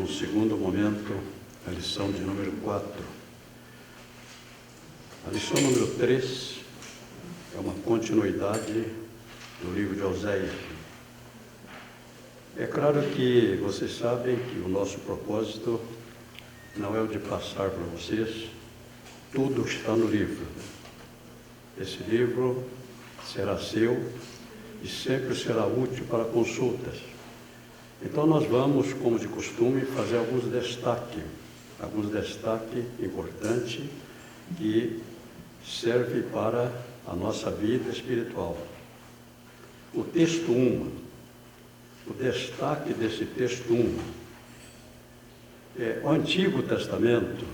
no segundo momento, a lição de número 4. A lição número 3 é uma continuidade do livro de Oséias. É claro que vocês sabem que o nosso propósito não é o de passar para vocês tudo o que está no livro. Esse livro será seu e sempre será útil para consultas. Então nós vamos, como de costume, fazer alguns destaques importantes que servem para a nossa vida espiritual. O texto 1, o destaque desse texto 1, é o Antigo Testamento.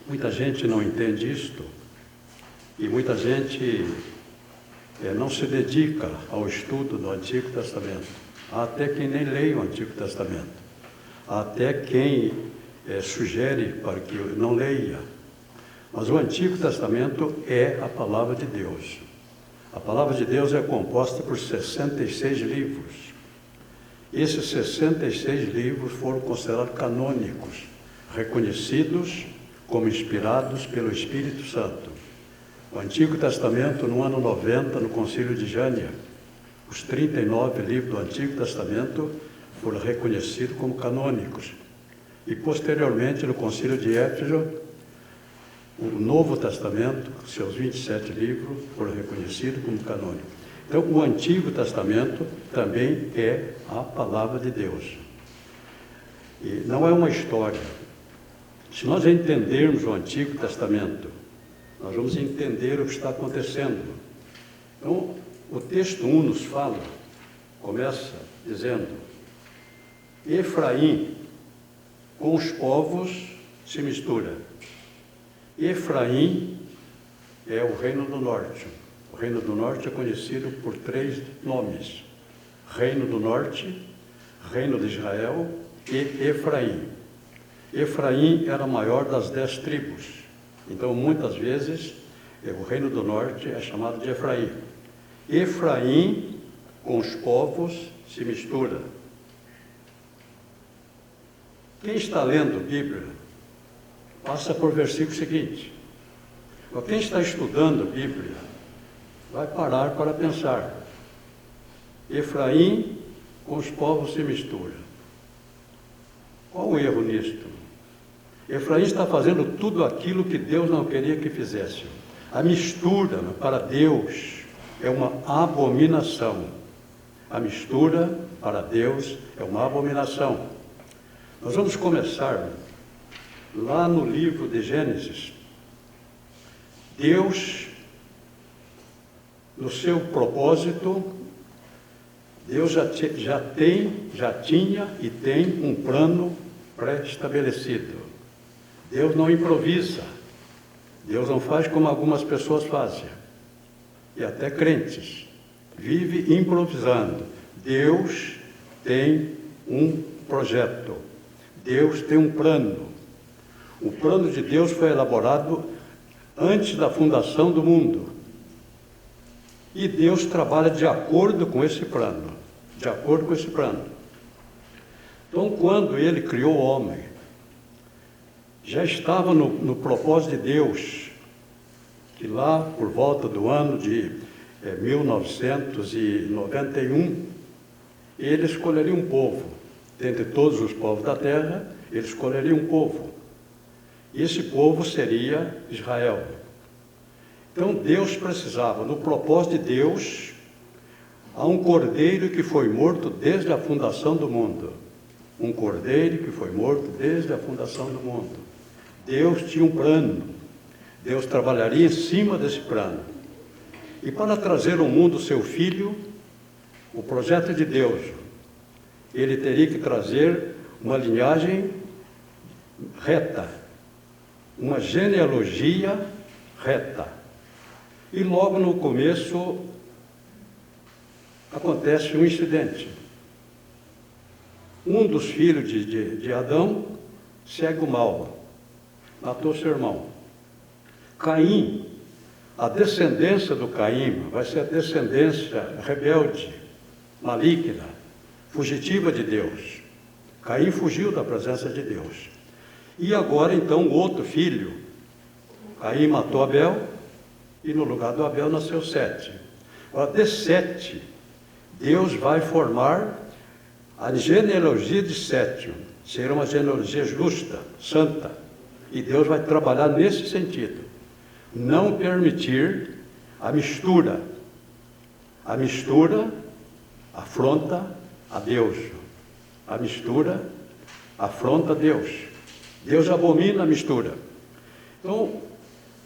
Muita gente não entende isto e muita gente não se dedica ao estudo do Antigo Testamento. Há até quem nem leia o Antigo Testamento. Há até quem sugere para que eu não leia. Mas o Antigo Testamento é a Palavra de Deus. A Palavra de Deus é composta por 66 livros. Esses 66 livros foram considerados canônicos, reconhecidos como inspirados pelo Espírito Santo. O Antigo Testamento, no ano 90, no Concílio de Jânia, os 39 livros do Antigo Testamento foram reconhecidos como canônicos. E, posteriormente, no Concílio de Éfeso, o Novo Testamento, seus 27 livros, foram reconhecidos como canônicos. Então, o Antigo Testamento também é a Palavra de Deus. E não é uma história. Se nós entendermos o Antigo Testamento, nós vamos entender o que está acontecendo. Então, o texto 1 nos fala, começa dizendo: Efraim com os povos se mistura. Efraim é o reino do norte. O reino do norte é conhecido por 3 nomes: Reino do Norte, Reino de Israel e Efraim. Efraim era a maior das 10 tribos. Então, muitas vezes, o reino do norte é chamado de Efraim. Efraim com os povos se mistura. Quem está lendo Bíblia, passa por versículo seguinte. Quem está estudando Bíblia, vai parar para pensar. Efraim com os povos se mistura. Qual o erro nisto? Efraim está fazendo tudo aquilo que Deus não queria que fizesse. A mistura para Deus é uma abominação. A mistura para Deus é uma abominação. Nós vamos começar lá no livro de Gênesis. Deus, no seu propósito, Deus já tinha e tem um plano pré-estabelecido. Deus não improvisa. Deus não faz como algumas pessoas fazem. E até crentes. Vive improvisando. Deus tem um projeto. Deus tem um plano. O plano de Deus foi elaborado antes da fundação do mundo. E Deus trabalha de acordo com esse plano. De acordo com esse plano. Então, quando Ele criou o homem, já estava no propósito de Deus, que lá por volta do ano de 1991, Ele escolheria um povo. Dentre todos os povos da terra, Ele escolheria um povo. E esse povo seria Israel. Então Deus precisava, no propósito de Deus, há um cordeiro que foi morto desde a fundação do mundo. Um cordeiro que foi morto desde a fundação do mundo. Deus tinha um plano. Deus trabalharia em cima desse plano. E para trazer ao mundo seu filho, o projeto de Deus, Ele teria que trazer uma linhagem reta, uma genealogia reta. E logo no começo acontece um incidente. Um dos filhos de Adão segue o mal, matou seu irmão. Caim, a descendência do Caim vai ser a descendência rebelde, maligna, fugitiva de Deus. Caim fugiu da presença de Deus. E agora, então, o outro filho, Caim matou Abel, e no lugar do Abel nasceu Sete. Agora, de Sete, Deus vai formar a genealogia de Sete. Será uma genealogia justa, santa. E Deus vai trabalhar nesse sentido. Não permitir a mistura. A mistura afronta a Deus. A mistura afronta a Deus. Deus abomina a mistura. Então,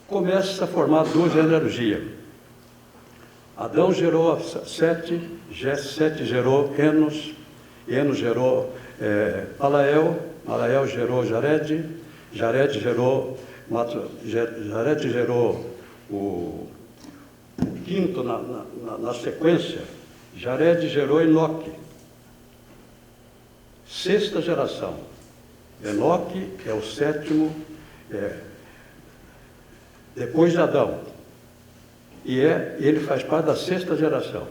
começa a formar duas genealogias. Adão gerou Sete, Sete gerou Enos, Enos gerou Malael gerou Jared, Jared gerou o quinto na sequência, Jared gerou Enoque. Sexta geração. Enoque é o sétimo, depois de Adão. E ele faz parte da sexta geração.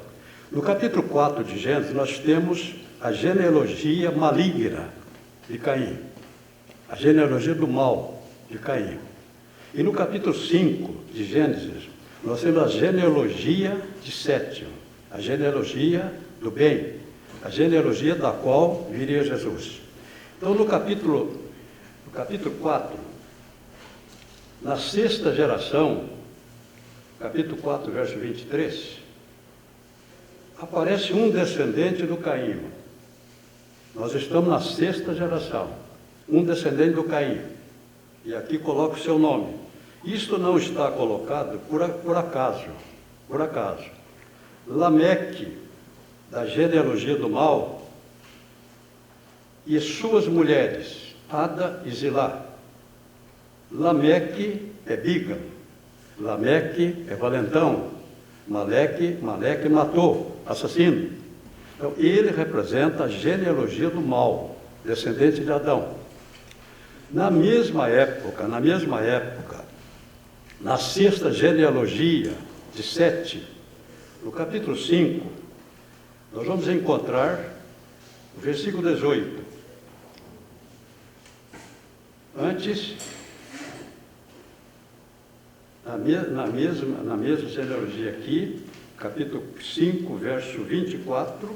No capítulo 4 de Gênesis, nós temos a genealogia maligna de Caim. A genealogia do mal de Caim. E no capítulo 5 de Gênesis, nós temos a genealogia de Sete. A genealogia do bem. A genealogia da qual viria Jesus. Então, no capítulo 4, na sexta geração, capítulo 4, verso 23, aparece um descendente do Caim. Nós estamos na sexta geração. Um descendente do Caim. E aqui coloca o seu nome. Isto não está colocado por acaso. Por acaso. Lameque, da genealogia do mal, e suas mulheres, Ada e Zilá. Lameque é Bígamo. Lameque é valentão. Maleque matou, assassino. Então, ele representa a genealogia do mal, descendente de Adão. Na mesma época, na sexta genealogia de Sete, no capítulo 5, nós vamos encontrar o versículo 18. Antes, na mesma genealogia aqui, capítulo 5, verso 24,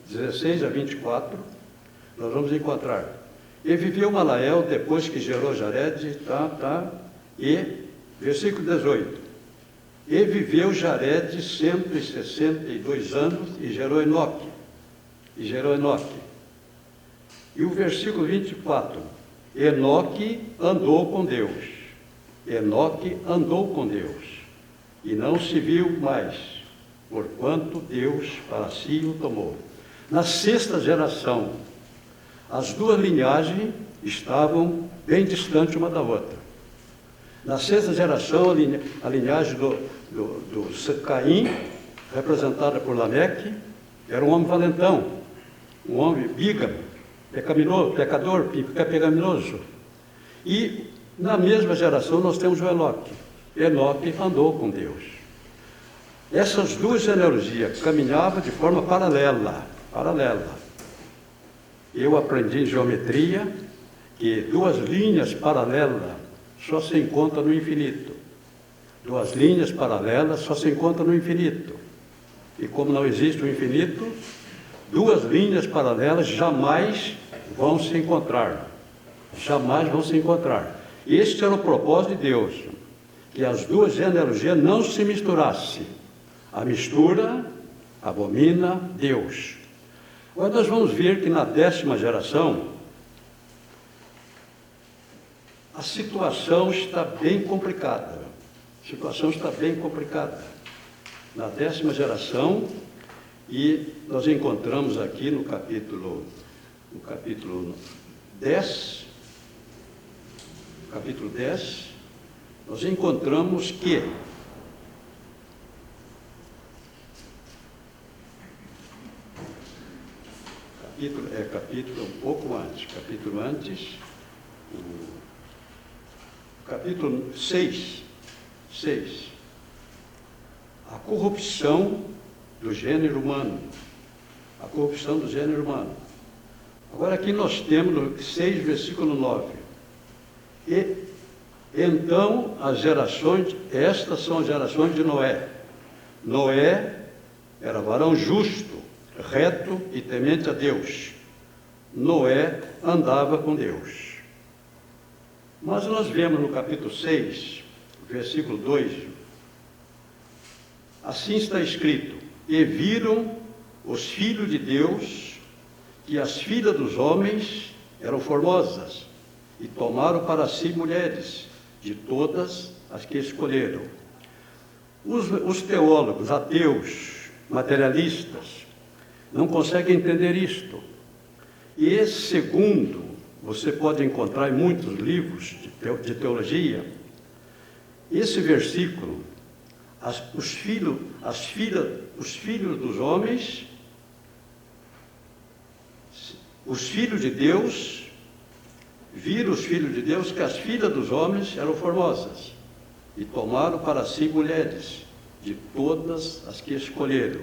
16 a 24, nós vamos encontrar. E viveu Malael depois que gerou Jared, e, versículo 18, e viveu Jared 162 anos e gerou Enoque. E o versículo 24, Enoque andou com Deus. Enoque andou com Deus, e não se viu mais, porquanto Deus para si o tomou. Na sexta geração, as duas linhagens estavam bem distantes uma da outra. Na sexta geração, a linhagem do Caim, representada por Lameque, era um homem valentão, um homem bígamo, pecador, pecaminoso. E na mesma geração nós temos o Enoque. Enoque andou com Deus. Essas duas genealogias caminhavam de forma paralela. Eu aprendi em geometria que duas linhas paralelas só se encontram no infinito. Duas linhas paralelas só se encontram no infinito. E como não existe o infinito, duas linhas paralelas jamais vão se encontrar. Jamais vão se encontrar. Este era o propósito de Deus, que as duas genealogias não se misturassem. A mistura abomina Deus. Agora nós vamos ver que na 10ª geração, a situação está bem complicada. Na 10ª geração, e nós encontramos aqui no capítulo 10, nós encontramos que capítulo um pouco antes, capítulo 6, a corrupção do gênero humano. Agora aqui nós temos no 6, versículo 9. E então as gerações, estas são as gerações de Noé. Noé era varão justo, reto e temente a Deus. Noé andava com Deus. Mas nós vemos no capítulo 6, versículo 2, assim está escrito: e viram os filhos de Deus que as filhas dos homens eram formosas, e tomaram para si mulheres, de todas as que escolheram. Os teólogos, ateus, materialistas, não conseguem entender isto. E segundo, você pode encontrar em muitos livros de teologia, esse versículo, os filhos dos homens, os filhos de Deus, viram os filhos de Deus que as filhas dos homens eram formosas, e tomaram para si mulheres, de todas as que escolheram.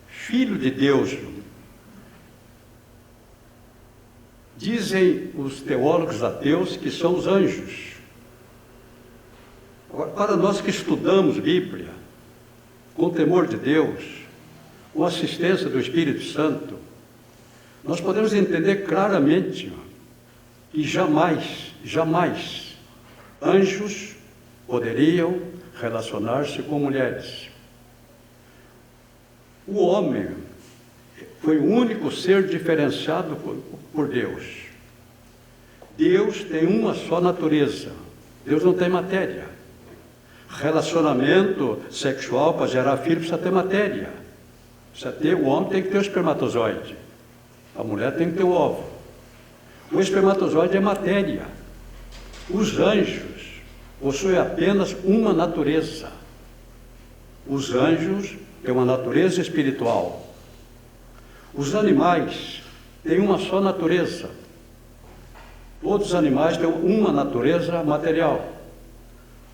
Filho de Deus, dizem os teólogos ateus que são os anjos. Agora, para nós que estudamos Bíblia, com temor de Deus, com assistência do Espírito Santo, nós podemos entender claramente que jamais anjos poderiam relacionar-se com mulheres. O homem foi o único ser diferenciado por Deus. Deus tem uma só natureza. Deus não tem matéria. Relacionamento sexual para gerar filho precisa ter matéria. O homem tem que ter o espermatozoide. A mulher tem que ter o óvulo. O espermatozoide é matéria. Os anjos possuem apenas uma natureza. Os anjos têm uma natureza espiritual. Os animais têm uma só natureza. Todos os animais têm uma natureza material.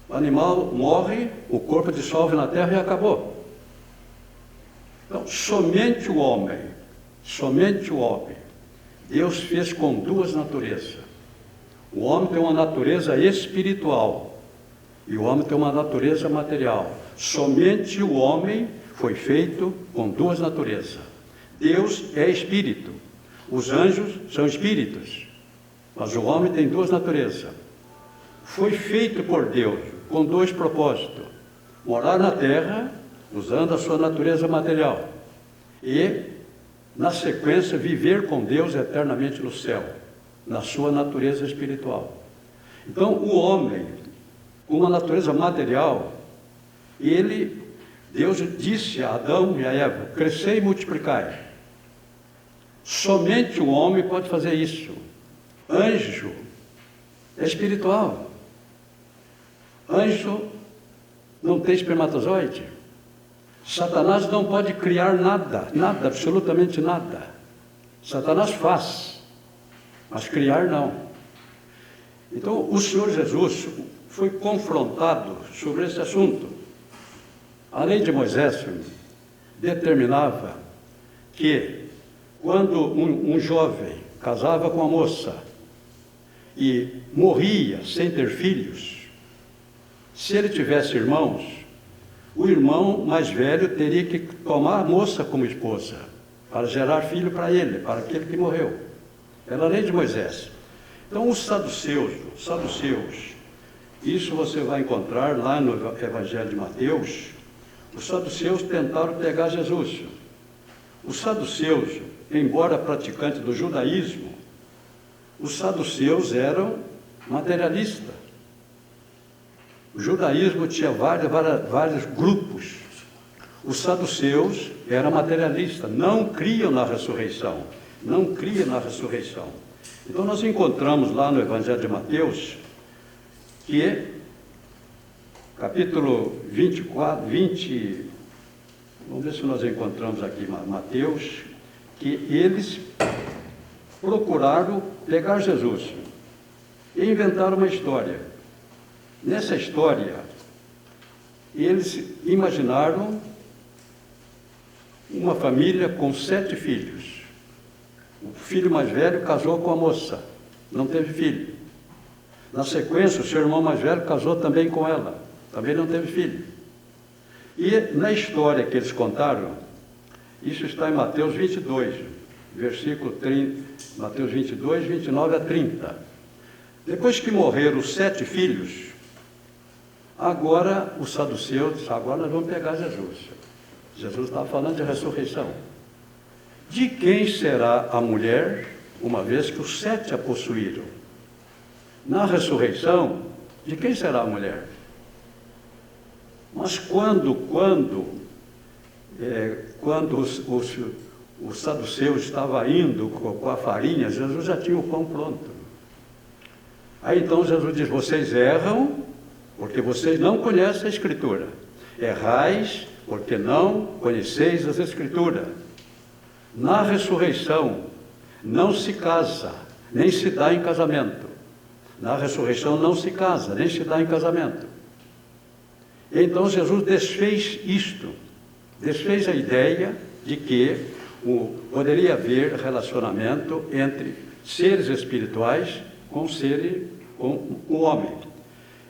O animal morre, o corpo dissolve na terra e acabou. Então, somente o homem, Deus fez com duas naturezas. O homem tem uma natureza espiritual e o homem tem uma natureza material. Somente o homem foi feito com duas naturezas. Deus é espírito, os anjos são espíritos, mas o homem tem duas naturezas. Foi feito por Deus com dois propósitos: morar na terra, usando a sua natureza material, e, na sequência, viver com Deus eternamente no céu, na sua natureza espiritual. Então, o homem, com uma natureza material, Deus disse a Adão e a Eva: crescei e multiplicai. Somente o homem pode fazer isso. Anjo é espiritual. Anjo não tem espermatozoide. Satanás não pode criar nada, absolutamente nada. Satanás faz, mas criar não. Então, o Senhor Jesus foi confrontado sobre esse assunto. A lei de Moisés determinava que, quando um jovem casava com uma moça e morria sem ter filhos, se ele tivesse irmãos, o irmão mais velho teria que tomar a moça como esposa, para gerar filho para ele, para aquele que morreu. Era a lei de Moisés. Então, os saduceus, isso você vai encontrar lá no Evangelho de Mateus. Os saduceus tentaram pegar Jesus. Os saduceus, embora praticantes do judaísmo, os saduceus eram materialistas. O judaísmo tinha vários grupos. Os saduceus eram materialistas, não criam na ressurreição. Então nós encontramos lá no Evangelho de Mateus, que capítulo 24, vamos ver se nós encontramos aqui Mateus, que eles procuraram pegar Jesus e inventaram uma história. Nessa história, eles imaginaram uma família com 7 filhos. O filho mais velho casou com a moça, não teve filho. Na sequência, o seu irmão mais velho casou também com ela, também não teve filho. E na história que eles contaram, isso está em Mateus 22, versículo 30, Mateus 22, 29 a 30. Depois que morreram os 7 filhos, agora os saduceus disseram, agora nós vamos pegar Jesus. Jesus estava falando de ressurreição. De quem será a mulher, uma vez que os 7 a possuíram? Na ressurreição, de quem será a mulher? Mas quando os saduceus estavam indo com a farinha, Jesus já tinha o pão pronto. Aí então Jesus diz, vocês erram, porque vocês não conhecem a Escritura. Errais, porque não conheceis as Escrituras. Na ressurreição, não se casa, nem se dá em casamento. Na ressurreição não se casa, nem se dá em casamento. Então Jesus desfez isto, desfez a ideia de que poderia haver relacionamento entre seres espirituais com o homem.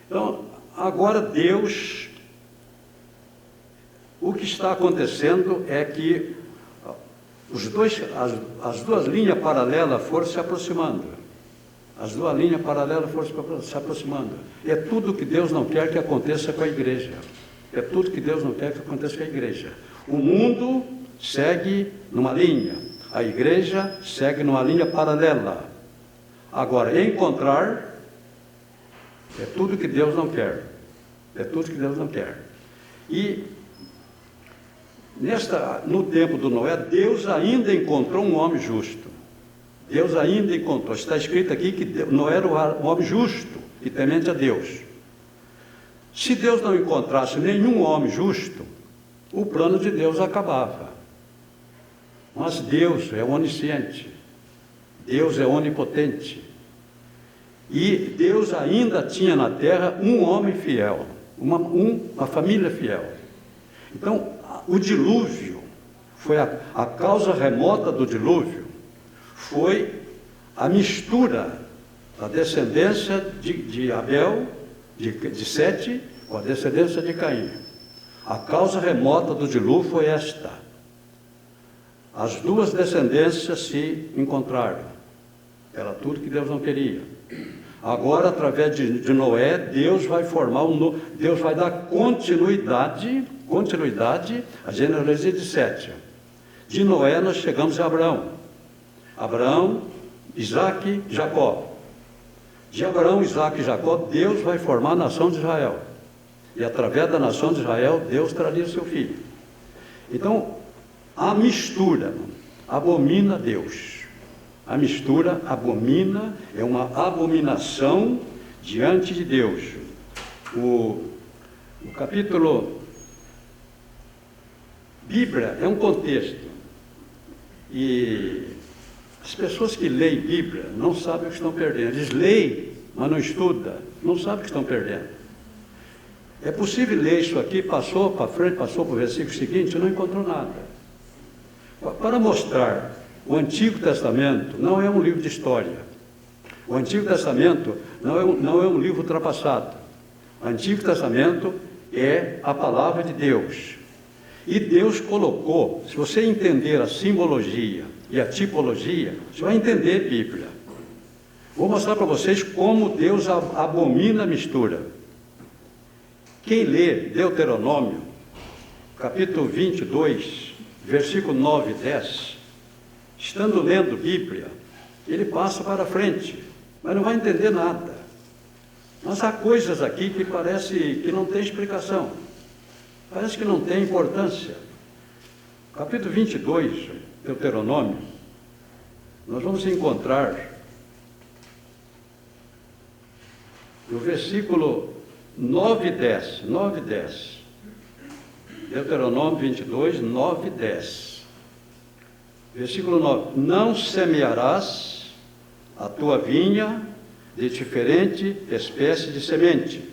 Então, agora Deus, o que está acontecendo é que as duas linhas paralelas foram se aproximando. As duas linhas paralelas foram se aproximando. É tudo que Deus não quer que aconteça com a igreja. É tudo que Deus não quer que aconteça com a igreja. O mundo segue numa linha. A igreja segue numa linha paralela. Agora, encontrar é tudo que Deus não quer. É tudo que Deus não quer. E no tempo do Noé, Deus ainda encontrou um homem justo. Deus ainda encontrou. Está escrito aqui que Noé era um homem justo e temente a Deus. Se Deus não encontrasse nenhum homem justo, o plano de Deus acabava. Mas Deus é onisciente. Deus é onipotente. E Deus ainda tinha na terra um homem fiel, uma família fiel. Então, o dilúvio foi a causa remota do dilúvio, foi a mistura da descendência de Abel, de Sete, com a descendência de Caim. A causa remota do dilúvio foi esta. As duas descendências se encontraram. Era tudo que Deus não queria. Agora, através de Noé, Deus vai formar Deus vai dar continuidade à genealogia de Sete. De Noé nós chegamos a Abraão. Abraão, Isaque, Jacó. De Abraão, Isaque e Jacó, Deus vai formar a nação de Israel. E através da nação de Israel, Deus traria o seu filho. Então, a mistura abomina Deus. A mistura abomina, é uma abominação diante de Deus. O capítulo Bíblia é um contexto. E as pessoas que leem Bíblia não sabem o que estão perdendo. Eles leem, mas não estudam, não sabem o que estão perdendo. É possível ler isso aqui, passou para frente, passou para o versículo seguinte, não encontrou nada. Para mostrar, o Antigo Testamento não é um livro de história. O Antigo Testamento não é um livro ultrapassado. O Antigo Testamento é a palavra de Deus. E Deus colocou, se você entender a simbologia e a tipologia, você vai entender a Bíblia. Vou mostrar para vocês como Deus abomina a mistura. Quem lê Deuteronômio, capítulo 22, versículo 9 e 10, estando lendo Bíblia, ele passa para frente, mas não vai entender nada. Mas há coisas aqui que parece que não tem explicação, parece que não tem importância. Capítulo 22, Deuteronômio, nós vamos encontrar no versículo 9 e 10, 9 e 10. Deuteronômio 22, 9 e 10. Versículo 9. Não semearás a tua vinha de diferente espécie de semente,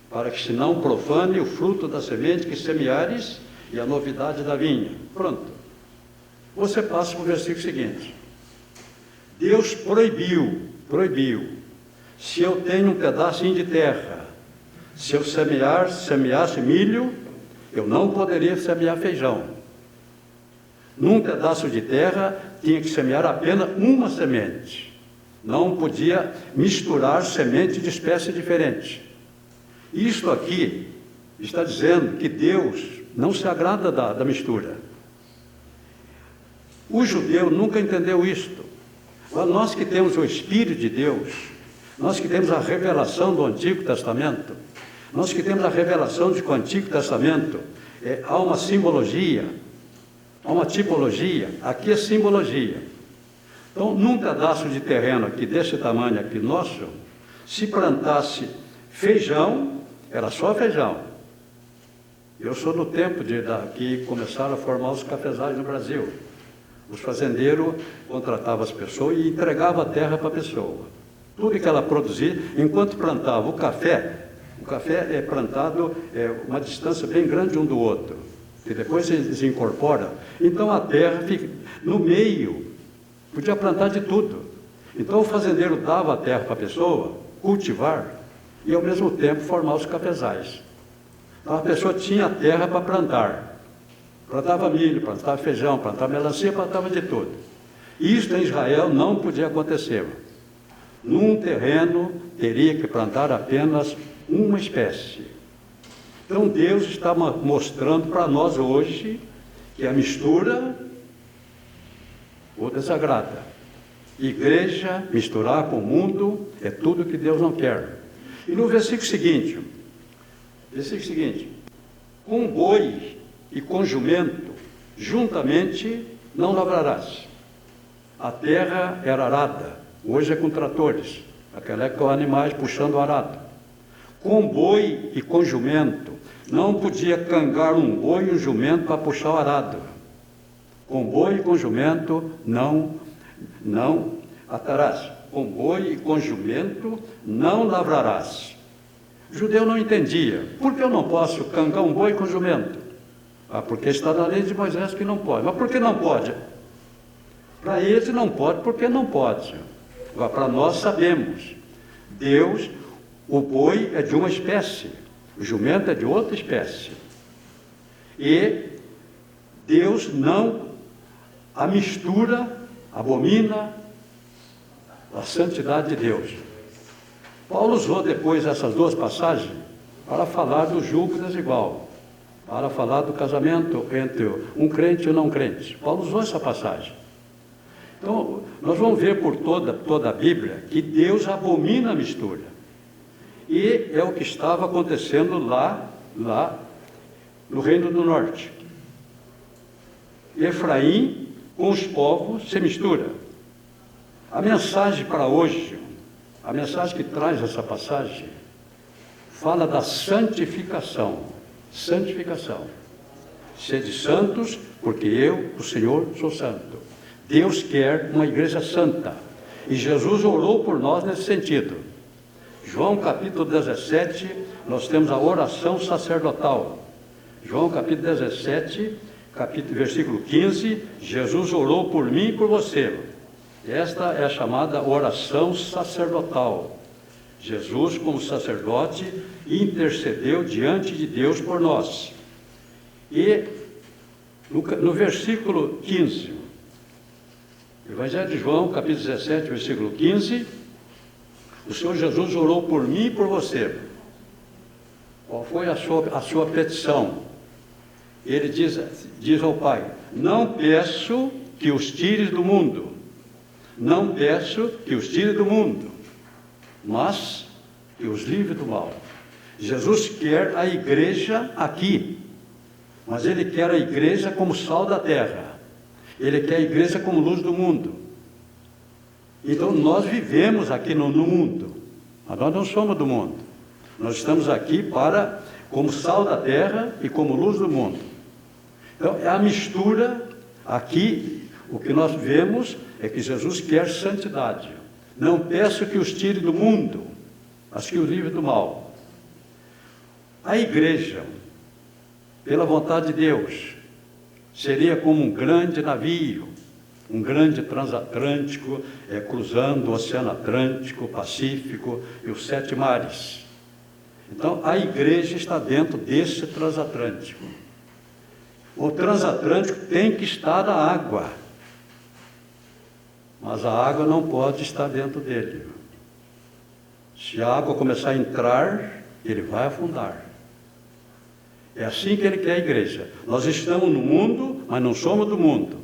para que se não profane o fruto da semente que semeares e a novidade da vinha. Pronto. Você passa para o versículo seguinte. Deus proibiu, se eu tenho um pedacinho de terra, se eu semeasse milho, eu não poderia semear feijão. Num pedaço de terra, tinha que semear apenas uma semente. Não podia misturar semente de espécie diferente. Isto aqui está dizendo que Deus não se agrada da mistura. O judeu nunca entendeu isto. Nós que temos o Espírito de Deus, nós que temos a revelação do Antigo Testamento, nós que temos a revelação de que o Antigo Testamento há uma simbologia, há uma tipologia, aqui é simbologia. Então, num pedaço de terreno aqui, desse tamanho aqui nosso, se plantasse feijão, era só feijão. Eu sou do tempo que começaram a formar os cafezais no Brasil. Os fazendeiros contratavam as pessoas e entregavam a terra para a pessoa. Tudo que ela produzia, enquanto plantava o café é plantado uma distância bem grande um do outro, e depois eles incorporam. Então a terra fica no meio, podia plantar de tudo. Então o fazendeiro dava a terra para a pessoa cultivar e ao mesmo tempo formar os cafezais. Então a pessoa tinha a terra para plantar. Plantava milho, plantava feijão, plantava melancia, plantava de tudo. Isto em Israel não podia acontecer. Num terreno teria que plantar apenas uma espécie. Então Deus está mostrando para nós hoje que a mistura o desagrada. Igreja, misturar com o mundo, é tudo que Deus não quer. E no versículo seguinte, com boi e com jumento, juntamente não lavrarás. A terra era arada, hoje é com tratores, aquela é com animais puxando o arado. Com boi e com jumento, não podia cangar um boi e um jumento para puxar o arado. Com boi e com jumento não atarás. Com boi e com jumento não lavrarás. O judeu não entendia. Por que eu não posso cangar um boi com jumento? Porque está na lei de Moisés que não pode. Mas por que não pode? Para eles não pode, porque não pode. Agora, para nós sabemos. Deus, o boi é de uma espécie, o jumento é de outra espécie. E Deus não a mistura, abomina a santidade de Deus. Paulo usou depois essas duas passagens para falar do julgo desigual, para falar do casamento entre um crente e um não crente. Paulo usou essa passagem. Então, nós vamos ver por toda a Bíblia que Deus abomina a mistura. E é o que estava acontecendo lá no Reino do Norte. Efraim com os povos se mistura. A mensagem para hoje, a mensagem que traz essa passagem, fala da santificação. Santificação. Sede santos, porque eu, o Senhor, sou santo. Deus quer uma igreja santa. E Jesus orou por nós nesse sentido. João capítulo 17, nós temos a oração sacerdotal. João capítulo 17, versículo 15, Jesus orou por mim e por você. Esta é a chamada oração sacerdotal. Jesus, como sacerdote, intercedeu diante de Deus por nós. E no versículo 15, Evangelho de João, capítulo 17, versículo 15, o Senhor Jesus orou por mim e por você. Qual foi a sua petição? Ele diz ao Pai: não peço que os tires do mundo, não peço que os tire do mundo, mas que os livre do mal. Jesus quer a igreja aqui, mas Ele quer a igreja como sal da terra. Ele quer a igreja como luz do mundo. Então nós vivemos aqui no mundo, mas nós não somos do mundo. Nós estamos aqui como sal da terra e como luz do mundo. Então é a mistura aqui. O que nós vemos é que Jesus quer santidade. Não peço que os tire do mundo, mas que os livre do mal. A igreja, pela vontade de Deus, Seria como um grande navio, um grande transatlântico, cruzando o Oceano Atlântico, Pacífico e os 7 mares. Então, a igreja está dentro desse transatlântico. O transatlântico tem que estar na água, mas a água não pode estar dentro dele. Se a água começar a entrar, ele vai afundar. É assim que ele quer a igreja. Nós estamos no mundo, mas não somos do mundo.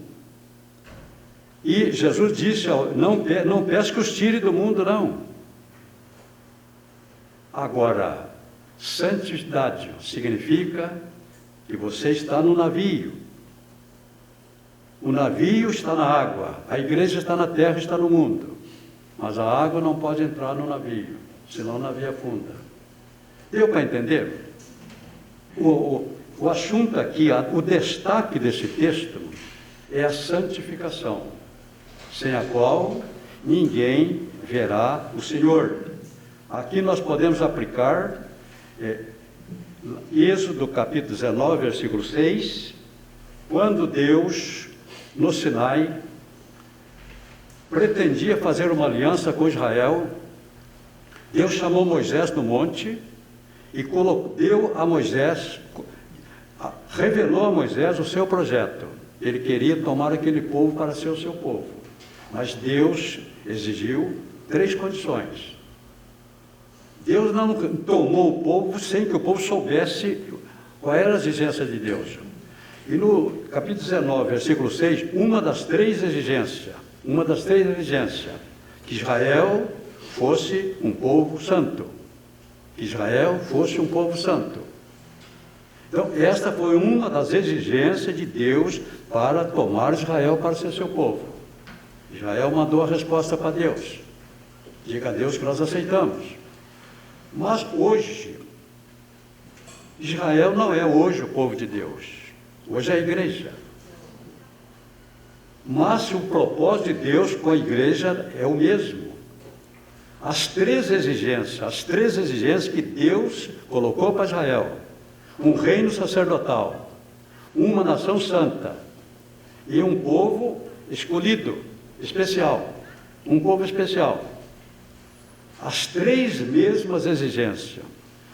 E Jesus disse, não peço que os tire do mundo, não. Agora, santidade significa que você está no navio. O navio está na água, a igreja está na terra, está no mundo. Mas a água não pode entrar no navio, senão o navio afunda. Deu para entender? O assunto aqui, o destaque desse texto é a santificação, sem a qual ninguém verá o Senhor. Aqui nós podemos aplicar Êxodo capítulo 19, versículo 6, quando Deus, no Sinai, pretendia fazer uma aliança com Israel. Deus chamou Moisés no monte e deu a Moisés, revelou a Moisés o seu projeto. Ele queria tomar aquele povo para ser o seu povo. Mas Deus exigiu 3 condições. Deus não tomou o povo sem que o povo soubesse qual era a exigência de Deus. E no capítulo 19, versículo 6, uma das três exigências, que Israel fosse um povo santo. Que Israel fosse um povo santo. Então, esta foi uma das exigências de Deus para tomar Israel para ser seu povo. Israel mandou a resposta para Deus. Diga a Deus que nós aceitamos. Mas hoje, Israel não é hoje o povo de Deus. Hoje é a igreja. Mas o propósito de Deus com a igreja é o mesmo. As três exigências que Deus colocou para Israel: um reino sacerdotal, uma nação santa e um povo escolhido, especial, um povo especial. As três mesmas exigências.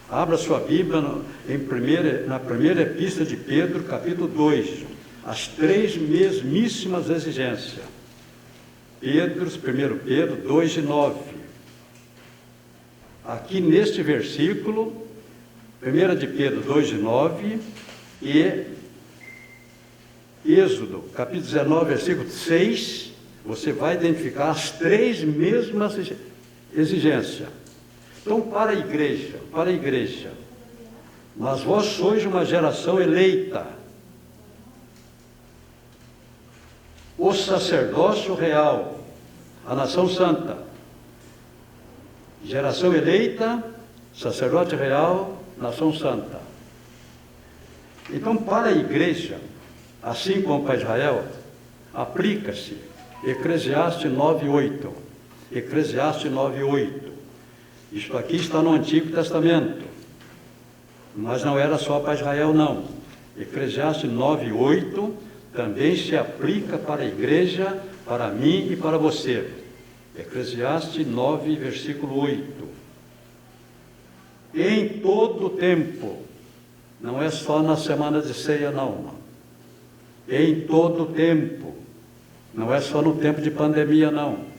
Abra sua Bíblia na primeira epístola de Pedro, capítulo 2. As três mesmíssimas exigências. 1 Pedro 2 e 9. Aqui neste versículo, 1 de Pedro 2 e 9, e Êxodo, capítulo 19, versículo 6, você vai identificar as três mesmas exigências. Então, para a igreja, mas vós sois uma geração eleita, o sacerdócio real, a nação santa, geração eleita, sacerdote real, nação santa. Então, para a igreja, assim como para Israel, aplica-se Eclesiastes 9:8. Eclesiastes 9:8. Isto aqui está no Antigo Testamento, mas não era só para Israel, não. Eclesiastes 9:8 também se aplica para a igreja, para mim e para você. Eclesiastes 9, versículo 8. Em todo tempo, não é só na semana de ceia, não. Em todo tempo, não é só no tempo de pandemia, não.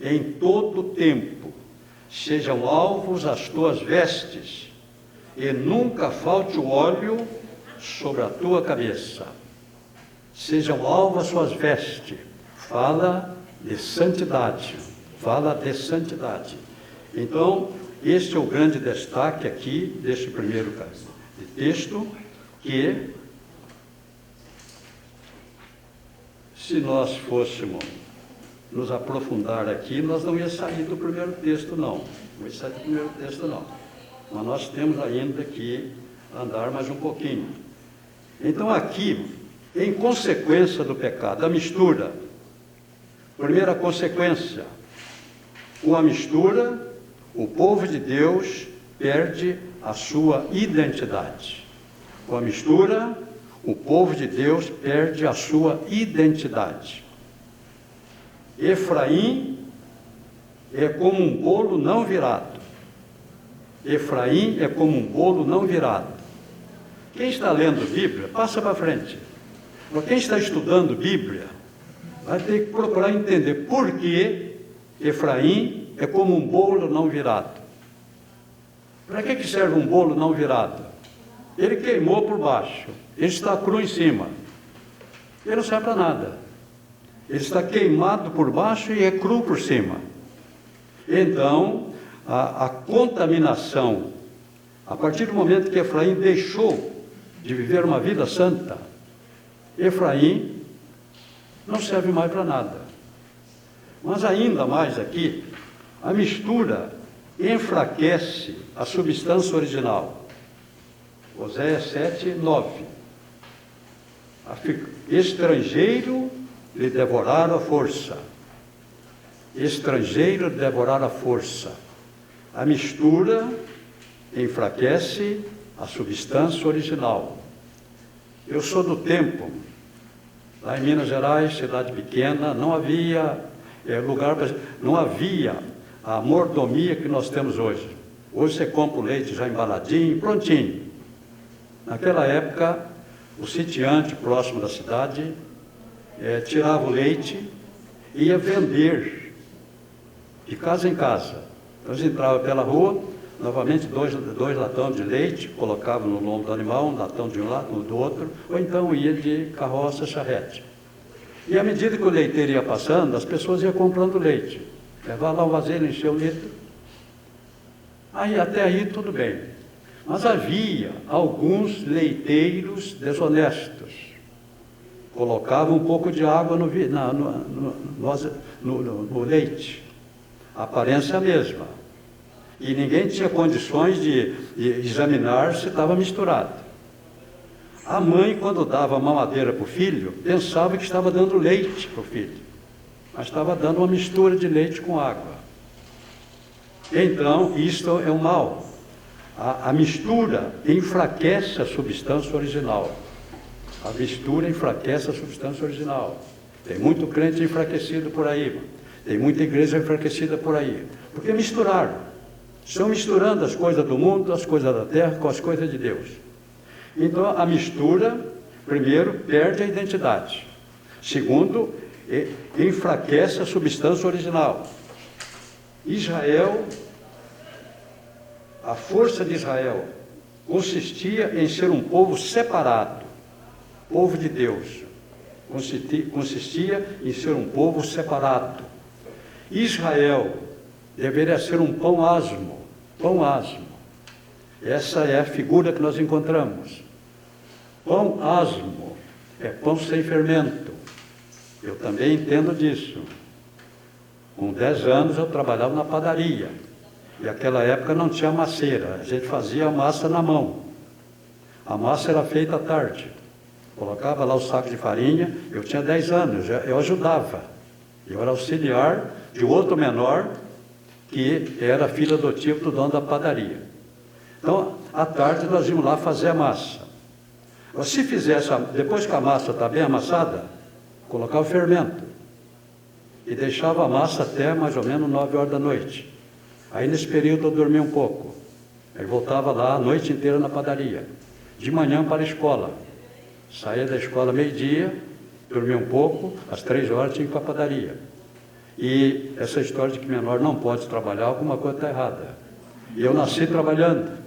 Em todo tempo, sejam alvos as tuas vestes, e nunca falte o óleo sobre a tua cabeça. Sejam alvas as suas vestes. Fala de santidade. Então, este é o grande destaque aqui deste primeiro caso de texto, que se nós fôssemos nos aprofundar aqui, nós não ia sair do primeiro texto, não. Mas nós temos ainda que andar mais um pouquinho. Então, aqui, em consequência do pecado, a mistura. Primeira consequência: com a mistura, o povo de Deus perde a sua identidade. Com a mistura, o povo de Deus perde a sua identidade. Efraim é como um bolo não virado. Efraim é como um bolo não virado. Quem está lendo Bíblia, passa para frente. Mas quem está estudando Bíblia, vai ter que procurar entender por que Efraim é como um bolo não virado. Para que serve um bolo não virado? Ele queimou por baixo, ele está cru em cima. Ele não serve para nada. Ele está queimado por baixo e é cru por cima. Então, a contaminação, a partir do momento que Efraim deixou de viver uma vida santa, Efraim não serve mais para nada. Mas ainda mais aqui, a mistura enfraquece a substância original. Oséias 7, 9. Estrangeiro lhe devoraram a força. Estrangeiro lhe devoraram a força. A mistura enfraquece a substância original. Eu sou do tempo, lá em Minas Gerais, cidade pequena, não havia não havia a mordomia que nós temos hoje. Hoje você compra o leite já embaladinho, prontinho. Naquela época, o sitiante próximo da cidade tirava o leite e ia vender de casa em casa. Então eles entravam pela rua, novamente dois latões de leite, colocavam no lombo do animal, um latão de um lado, um do outro, ou então ia de carroça, charrete. E à medida que o leiteiro ia passando, as pessoas iam comprando leite. Levava lá um vasilho, encheu o litro. Até aí tudo bem. Mas havia alguns leiteiros desonestos. Colocavam um pouco de água no leite. A aparência é a mesma. E ninguém tinha condições de examinar se estava misturado. A mãe, quando dava mamadeira para o filho, pensava que estava dando leite para o filho, mas estava dando uma mistura de leite com água. Então, isto é um mal. A mistura enfraquece a substância original. A mistura enfraquece a substância original. Tem muito crente enfraquecido por aí, tem muita igreja enfraquecida por aí, porque misturaram. Estão misturando as coisas do mundo, as coisas da terra, com as coisas de Deus. Então, a mistura, primeiro, perde a identidade. Segundo, enfraquece a substância original. Israel, a força de Israel, consistia em ser um povo separado, povo de Deus. Consistia em ser um povo separado. Israel deveria ser um pão asmo, pão asmo. Essa é a figura que nós encontramos. Pão asmo é pão sem fermento. Eu também entendo disso. Com 10 anos eu trabalhava na padaria. E naquela época não tinha maceira. A gente fazia a massa na mão. A massa era feita à tarde. Colocava lá o saco de farinha. Eu tinha 10 anos, eu ajudava. Eu era auxiliar de outro menor que era filho adotivo do dono da padaria. Então, à tarde nós íamos lá fazer a massa. Se fizesse, depois que a massa está bem amassada, colocava o fermento. E deixava a massa até mais ou menos 9 horas da noite. Aí nesse período eu dormia um pouco. Aí voltava lá a noite inteira na padaria. De manhã para a escola. Saía da escola meio-dia, dormia um pouco, às 3 horas tinha que ir para a padaria. E essa história de que menor não pode trabalhar, alguma coisa está errada. E eu nasci trabalhando.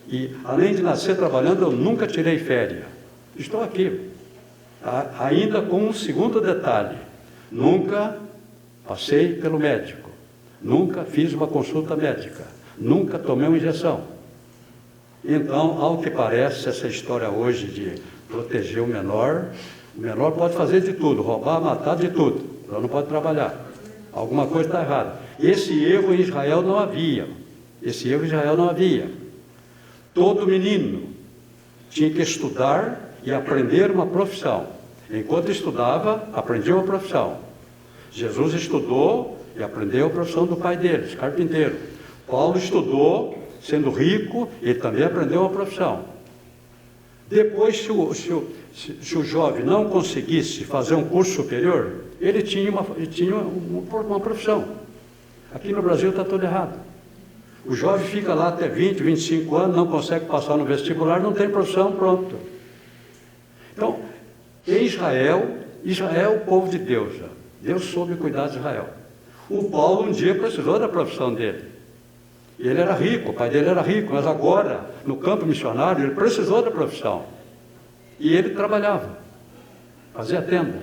E, além de nascer trabalhando, eu nunca tirei férias. Estou aqui. Ainda com um segundo detalhe. Nunca passei pelo médico. Nunca fiz uma consulta médica. Nunca tomei uma injeção. Então, ao que parece, essa história hoje de proteger o menor pode fazer de tudo, roubar, matar, de tudo. Ela não pode trabalhar. Alguma coisa está errada. Esse erro em Israel não havia. Todo menino tinha que estudar e aprender uma profissão. Enquanto estudava, aprendia uma profissão. Jesus estudou e aprendeu a profissão do pai deles, carpinteiro. Paulo estudou, sendo rico, ele também aprendeu uma profissão. Depois, se o jovem não conseguisse fazer um curso superior, ele tinha uma profissão. Aqui no Brasil está tudo errado. O jovem fica lá até 20, 25 anos, não consegue passar no vestibular, não tem profissão, pronto. Então, em Israel é o povo de Deus já. Deus soube cuidar de Israel. O Paulo um dia precisou da profissão dele. Ele era rico, o pai dele era rico, mas agora, no campo missionário, ele precisou da profissão. E ele trabalhava, fazia tenda.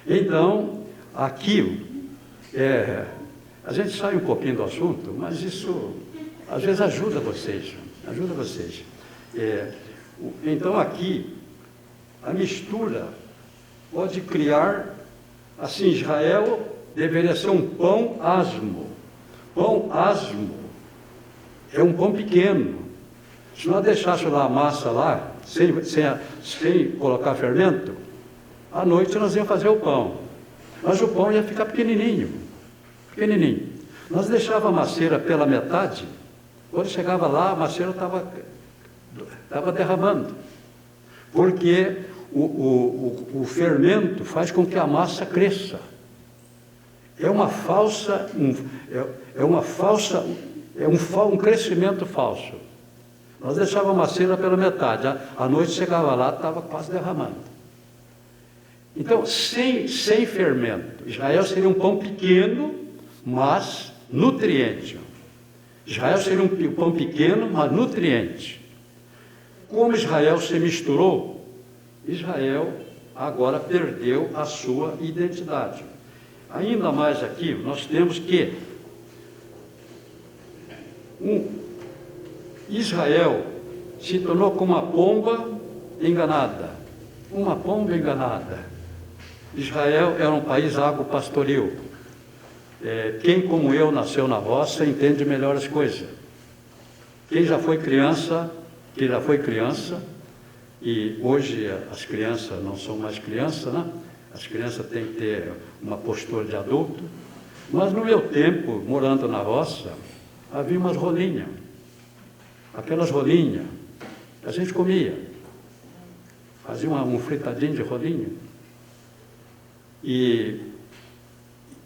Então, aqui, a gente sai um pouquinho do assunto, mas isso, às vezes, ajuda vocês. Então, aqui, a mistura pode criar, assim, Israel deveria ser um pão asmo. Pão asmo é um pão pequeno. Se nós deixássemos lá a massa lá, sem colocar fermento, à noite nós íamos fazer o pão. Mas o pão ia ficar pequenininho. Nós deixávamos a macieira pela metade, quando chegava lá, a macieira estava derramando. Porque o fermento faz com que a massa cresça. Um crescimento falso. Nós deixávamos a macieira pela metade, à noite chegava lá, estava quase derramando. Então, sem fermento, Israel seria um pão pequeno, mas nutriente. Israel seria um pão pequeno, mas nutriente. Como Israel se misturou, Israel agora perdeu a sua identidade. Ainda mais aqui, nós temos que Israel se tornou como uma pomba enganada. Uma pomba enganada. Israel era um país agro-pastoril. Quem, como eu, nasceu na roça, entende melhor as coisas. Quem já foi criança, e hoje as crianças não são mais crianças, né? As crianças têm que ter uma postura de adulto. Mas no meu tempo, morando na roça, havia umas rolinhas. Aquelas rolinhas, a gente comia. Fazia um fritadinho de rolinha. E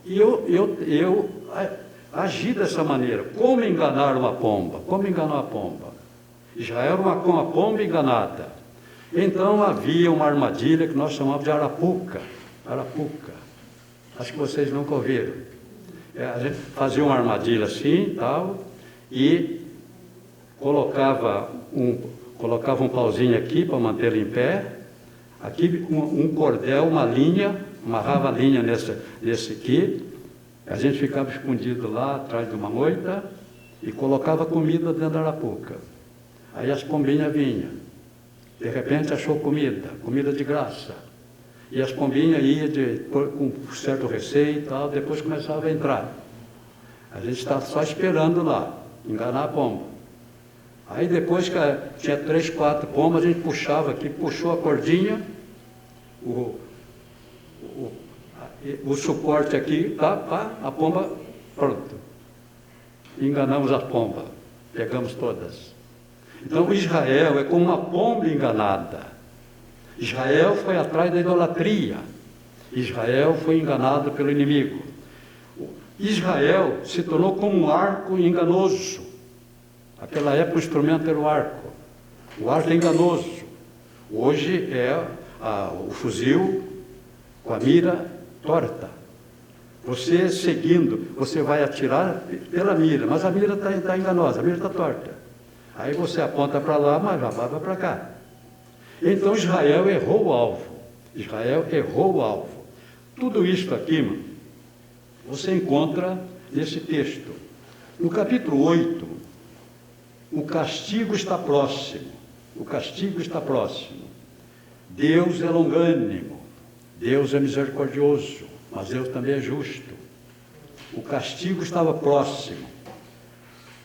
eu agi dessa maneira. Como enganar uma pomba? Israel era uma pomba enganada. Então havia uma armadilha que nós chamávamos de arapuca. Acho que vocês nunca ouviram. A gente fazia uma armadilha assim, tal, e colocava um pauzinho aqui para mantê-lo em pé, aqui um cordel, uma linha, amarrava a linha nesse aqui, a gente ficava escondido lá atrás de uma moita e colocava comida dentro da arapuca. Aí as pombinhas vinham, de repente achou comida de graça. E as pombinhas iam com certo receio e tal, depois começava a entrar. A gente estava só esperando lá, enganar a pomba. Aí depois que tinha 3, 4 pombas, a gente puxava aqui, puxou a cordinha, o suporte aqui, a pomba, pronto. Enganamos as pombas, pegamos todas. Então Israel é como uma pomba enganada. Israel foi atrás da idolatria. Israel foi enganado pelo inimigo. Israel se tornou como um arco enganoso. Naquela época o instrumento era o arco. O arco é enganoso. Hoje é o fuzil com a mira torta. Você seguindo, você vai atirar pela mira, mas a mira está enganosa, a mira está torta. Aí você aponta para lá, mas já vai para cá. Então Israel errou o alvo. Tudo isso aqui, você encontra nesse texto. No capítulo 8, o castigo está próximo. Deus é longânimo, Deus é misericordioso, mas Deus também é justo. O castigo estava próximo.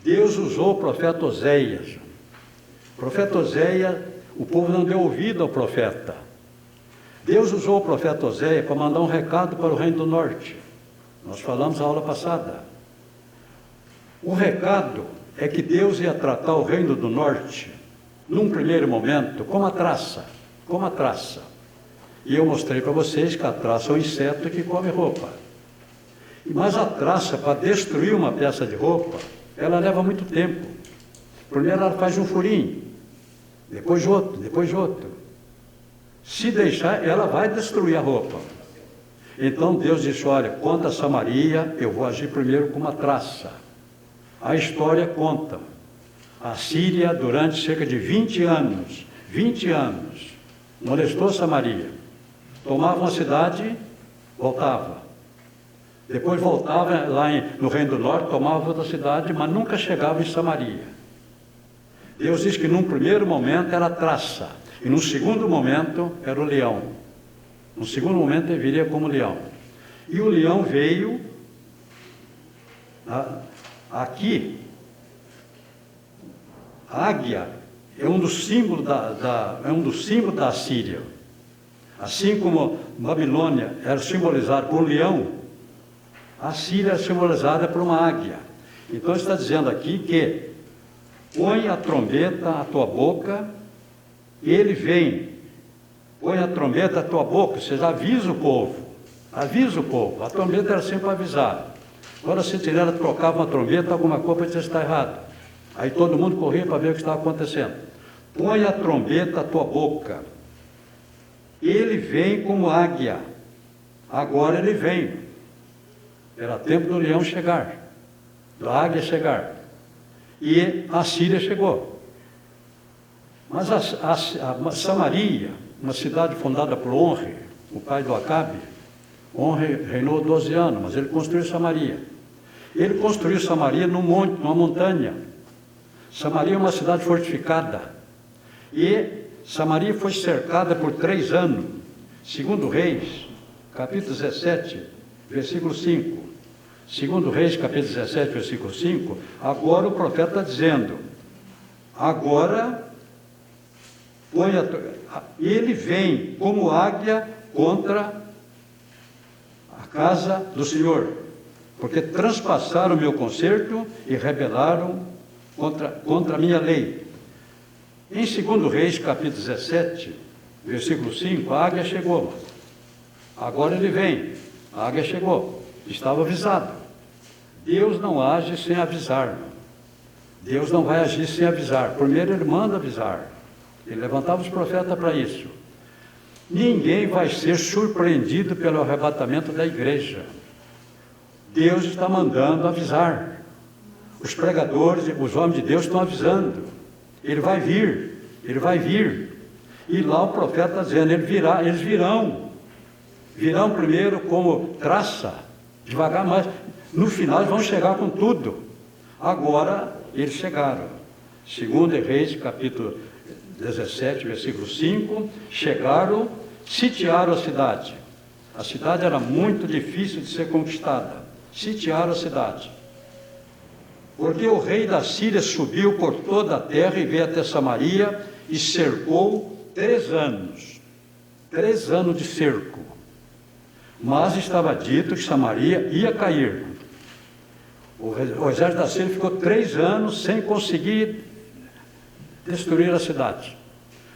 Deus usou o profeta Oséias. O profeta Oséias, o povo não deu ouvido ao profeta. Deus usou o profeta Oséias para mandar um recado para o reino do norte. Nós falamos na aula passada. O recado é que Deus ia tratar o reino do norte num primeiro momento, como a traça. Como a traça. E eu mostrei para vocês que a traça é um inseto que come roupa. Mas a traça, para destruir uma peça de roupa, ela leva muito tempo. Primeiro ela faz um furinho, depois outro, depois outro. Se deixar, ela vai destruir a roupa. Então Deus disse, olha, contra Samaria, eu vou agir primeiro com uma traça. A história conta. A Síria, durante cerca de 20 anos, molestou Samaria. Tomava uma cidade, voltava. Depois voltava lá no Reino do Norte, tomava outra cidade, mas nunca chegava em Samaria. Deus diz que num primeiro momento era a traça, e num segundo momento era o leão. No segundo momento ele viria como leão. E o leão veio aqui. A águia é um dos símbolos da Assíria. Assim como Babilônia era simbolizada por um leão, a Síria é simbolizada por uma águia. Então está dizendo aqui que põe a trombeta à tua boca, ele vem. Põe a trombeta à tua boca, ou seja, avisa o povo. Avisa o povo. A trombeta era sempre para avisar. Quando a sentinela trocava uma trombeta, alguma coisa está errada. Aí todo mundo corria para ver o que estava acontecendo. Põe a trombeta à tua boca. Ele vem como águia. Agora ele vem. Era tempo do leão chegar, da águia chegar. E a Síria chegou. Mas a Samaria, uma cidade fundada por Onre, o pai do Acabe, Onre reinou 12 anos, mas ele construiu Samaria. Ele construiu Samaria num monte, numa montanha. Samaria é uma cidade fortificada. E Samaria foi cercada por 3 anos. Segundo Reis, capítulo 17, versículo 5. Segundo Reis, capítulo 17, versículo 5. Agora o profeta está dizendo, agora ele vem como águia contra a casa do Senhor, porque transpassaram o meu concerto e rebelaram contra a minha lei. Em 2 Reis, capítulo 17, versículo 5, a águia chegou. Agora ele vem. A águia chegou. Estava avisado. Deus não age sem avisar. Deus não vai agir sem avisar. Primeiro ele manda avisar. Ele levantava os profetas para isso. Ninguém vai ser surpreendido pelo arrebatamento da igreja. Deus está mandando avisar. Os pregadores, os homens de Deus estão avisando. Ele vai vir, ele vai vir. E lá o profeta está dizendo, eles virão. Virão primeiro como traça, devagar, mas no final eles vão chegar com tudo. Agora eles chegaram. 2 Reis, capítulo 17, versículo 5, chegaram, sitiaram a cidade. A cidade era muito difícil de ser conquistada. Sitiaram a cidade. Porque o rei da Síria subiu por toda a terra e veio até Samaria e cercou 3 anos. 3 anos de cerco. Mas estava dito que Samaria ia cair. O exército da Síria ficou 3 anos sem conseguir destruir a cidade.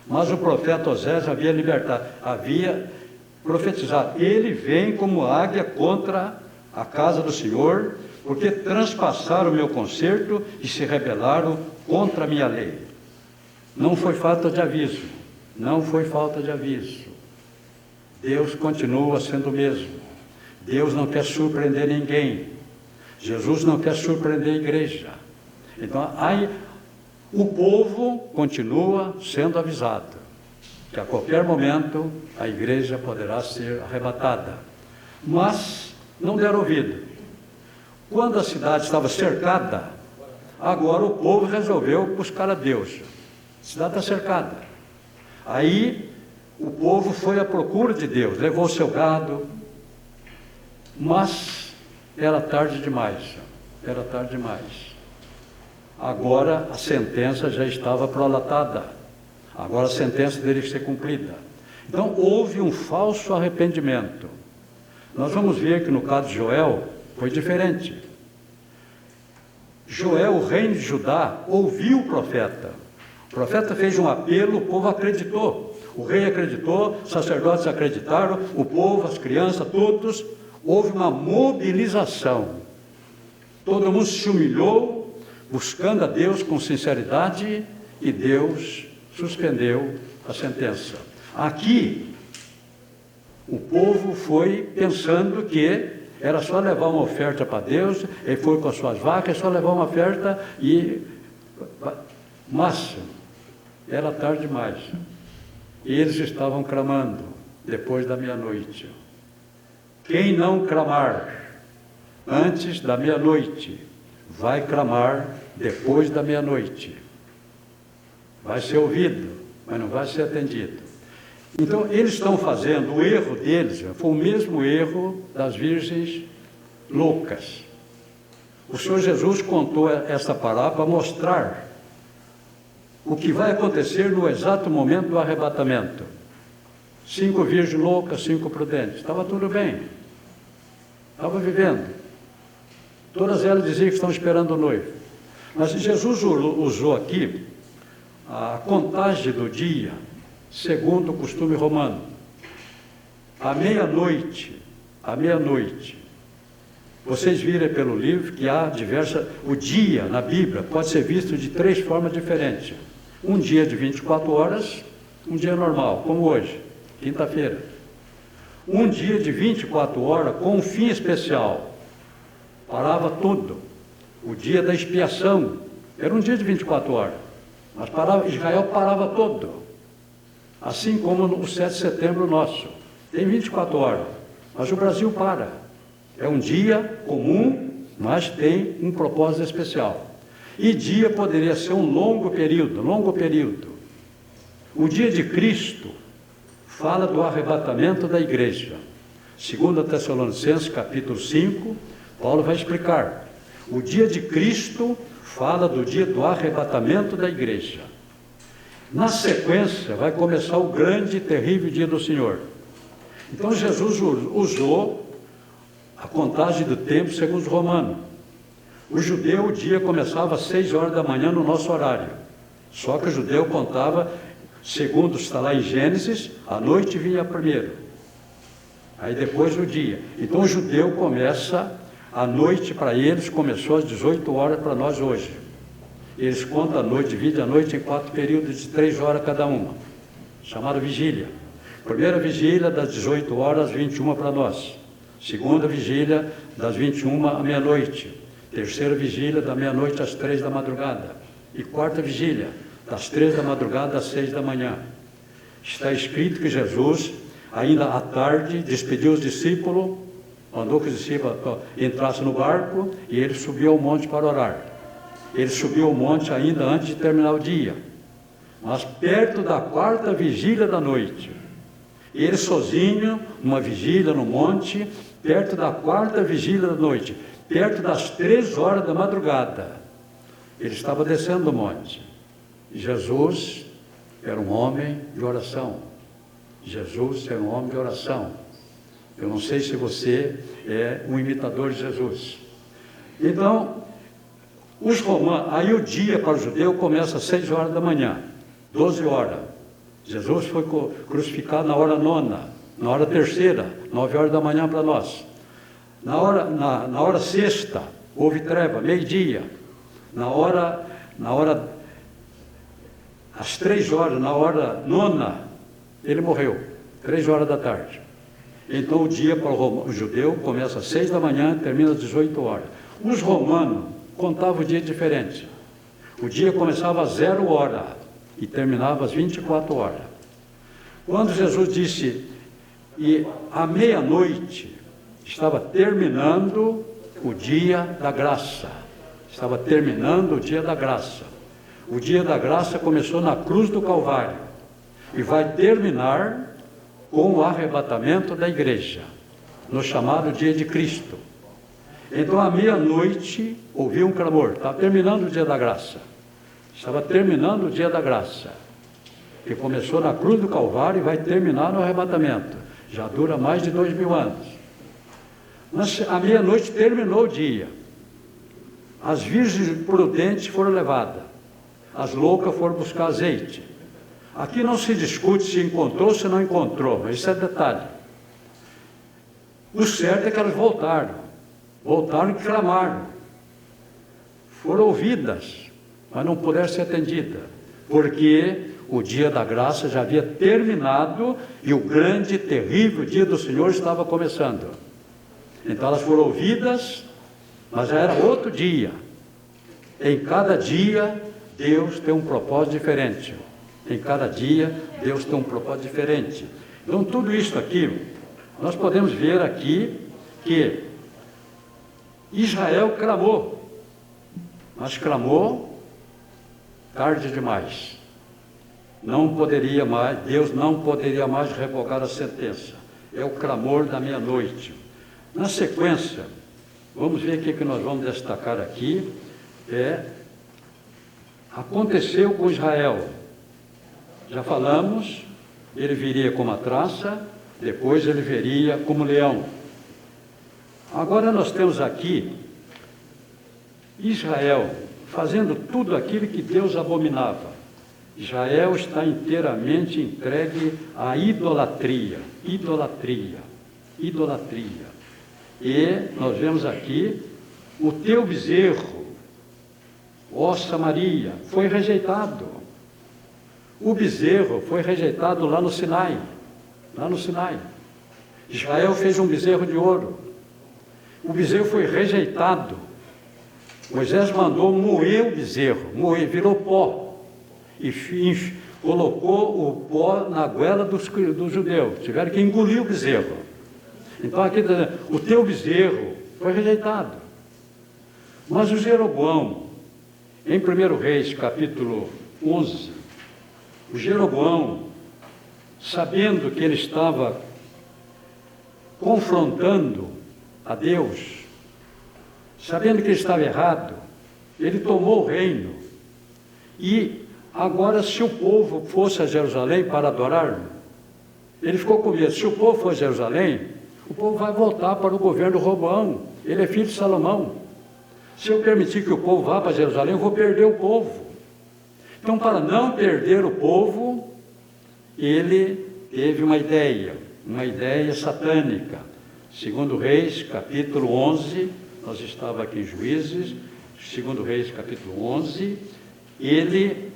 Mas o profeta Osés havia profetizado. Ele vem como águia contra a casa do Senhor, porque transpassaram o meu concerto e se rebelaram contra a minha lei. Não foi falta de aviso. Não foi falta de aviso. Deus continua sendo o mesmo. Deus não quer surpreender ninguém. Jesus não quer surpreender a igreja. Então, aí, o povo continua sendo avisado que a qualquer momento a igreja poderá ser arrebatada. Mas não deram ouvido. Quando a cidade estava cercada, agora o povo resolveu buscar a Deus. A cidade está cercada. Aí o povo foi à procura de Deus, levou seu gado, mas era tarde demais. Era tarde demais. Agora a sentença já estava prolatada. Agora a sentença teria que ser cumprida. Então houve um falso arrependimento. Nós vamos ver que no caso de Joel foi diferente. Joel, o reino de Judá, ouviu o profeta. O profeta fez um apelo, o povo acreditou. O rei acreditou, os sacerdotes acreditaram, o povo, as crianças, todos. Houve uma mobilização. Todo mundo se humilhou, buscando a Deus com sinceridade, e Deus suspendeu a sentença. Aqui, o povo foi pensando que era só levar uma oferta para Deus, ele foi com as suas vacas, só levar uma oferta mas era tarde demais. E eles estavam clamando depois da meia-noite. Quem não clamar antes da meia-noite, vai clamar depois da meia-noite. Vai ser ouvido, mas não vai ser atendido. Então, eles estão fazendo, o erro deles foi o mesmo erro das virgens loucas. O Senhor Jesus contou essa parábola para mostrar o que vai acontecer no exato momento do arrebatamento. 5 virgens loucas, 5 prudentes. Estava tudo bem. Estava vivendo. Todas elas diziam que estão esperando o noivo. Mas Jesus usou aqui a contagem do dia, segundo o costume romano. À meia-noite, vocês viram pelo livro que há o dia na Bíblia pode ser visto de 3 formas diferentes. Um dia de 24 horas, um dia normal, como hoje, quinta-feira. Um dia de 24 horas com um fim especial. Parava tudo. O dia da expiação era um dia de 24 horas. Mas Israel parava todo. Assim como o 7 de setembro nosso. Tem 24 horas. Mas o Brasil para. É um dia comum, mas tem um propósito especial. E dia poderia ser um longo período. O dia de Cristo fala do arrebatamento da igreja. 2 Tessalonicenses, capítulo 5, Paulo vai explicar. O dia de Cristo fala do dia do arrebatamento da igreja. Na sequência, vai começar o grande e terrível dia do Senhor. Então, Jesus usou a contagem do tempo segundo os romanos. O judeu, o dia começava às 6 horas da manhã no nosso horário. Só que o judeu contava, segundo está lá em Gênesis, a noite vinha primeiro. Aí depois o dia. Então o judeu começa, a noite para eles começou às 18 horas para nós hoje. Eles contam a noite, dividem a noite em 4 períodos de 3 horas cada uma, chamada vigília. Primeira vigília das 18 horas às 21 para nós. Segunda vigília das 21 à meia-noite. Terceira vigília da meia-noite às 3 da madrugada. E quarta vigília das 3 da madrugada às 6 da manhã. Está escrito que Jesus, ainda à tarde, despediu os discípulos, mandou que os discípulos entrassem no barco e ele subiu ao monte para orar. Ele subiu ao monte ainda antes de terminar o dia, mas perto da 4ª vigília da noite. Ele sozinho, numa vigília no monte, perto da 4ª vigília da noite, perto das 3 horas da madrugada. Ele estava descendo o monte. Jesus era um homem de oração. Jesus era um homem de oração. Eu não sei se você é um imitador de Jesus. Então, os romanos, aí o dia para o judeu começa às 6 horas da manhã, 12 horas. Jesus foi crucificado na hora 9ª, na hora 3ª, 9 horas da manhã para nós. Na hora 6ª, houve treva, meio-dia. Na hora, às 3 horas, na hora 9ª, ele morreu, 3 horas da tarde. Então o dia para o judeu começa às 6 da manhã e termina às 18 horas. Os romanos contavam o dia diferente. O dia começava às 0 hora e terminava às 24 horas. Quando Jesus disse, e à meia-noite, estava terminando o dia da graça. Estava terminando o dia da graça. O dia da graça começou na cruz do Calvário e vai terminar com o arrebatamento da igreja, no chamado dia de Cristo. Então, à meia-noite, ouvi um clamor. Estava terminando o dia da graça. Estava terminando o dia da graça, que começou na cruz do Calvário e vai terminar no arrebatamento. Já dura mais de 2000 anos. Mas à meia-noite terminou o dia. As virgens prudentes foram levadas. as loucas foram buscar azeite. Aqui não se discute se encontrou ou se não encontrou, mas isso é detalhe. O certo é que elas voltaram e clamaram. Foram ouvidas, mas não puderam ser atendidas, porque o dia da graça já havia terminado e o grande e terrível dia do Senhor estava começando. Então elas foram ouvidas, mas já era outro dia. Em cada dia, Deus tem um propósito diferente. Em cada dia, Deus tem um propósito diferente. Então, tudo isso aqui, nós podemos ver aqui que Israel clamou, mas clamou tarde demais. Não poderia mais, Deus não poderia mais revogar a sentença. É o clamor da meia-noite. Na sequência, vamos ver o que nós vamos destacar aqui. Aconteceu com Israel. Já falamos, ele viria como a traça, depois ele viria como leão. Agora nós temos aqui Israel fazendo tudo aquilo que Deus abominava. Israel está inteiramente entregue à idolatria. E nós vemos aqui o teu bezerro, ó Samaria, foi rejeitado. O bezerro foi rejeitado lá no Sinai. Israel fez um bezerro de ouro. O bezerro foi rejeitado. Moisés mandou moer o bezerro, virou pó. E colocou o pó na goela dos judeus. Tiveram que engolir o bezerro. Então aqui está dizendo, o teu bezerro foi rejeitado. Mas o Jeroboão, em 1 Reis, capítulo 11, o Jeroboão, sabendo que ele estava confrontando a Deus, sabendo que ele estava errado, ele tomou o reino. E agora, se o povo fosse a Jerusalém para adorar, ele ficou com medo. Se o povo for a Jerusalém, o povo vai voltar para o governo de Roboão. Ele é filho de Salomão. Se eu permitir que o povo vá para Jerusalém, eu vou perder o povo. Então, para não perder o povo, ele teve uma ideia satânica. Segundo Reis, capítulo 11, nós estávamos aqui em Juízes, segundo Reis, capítulo 11, ele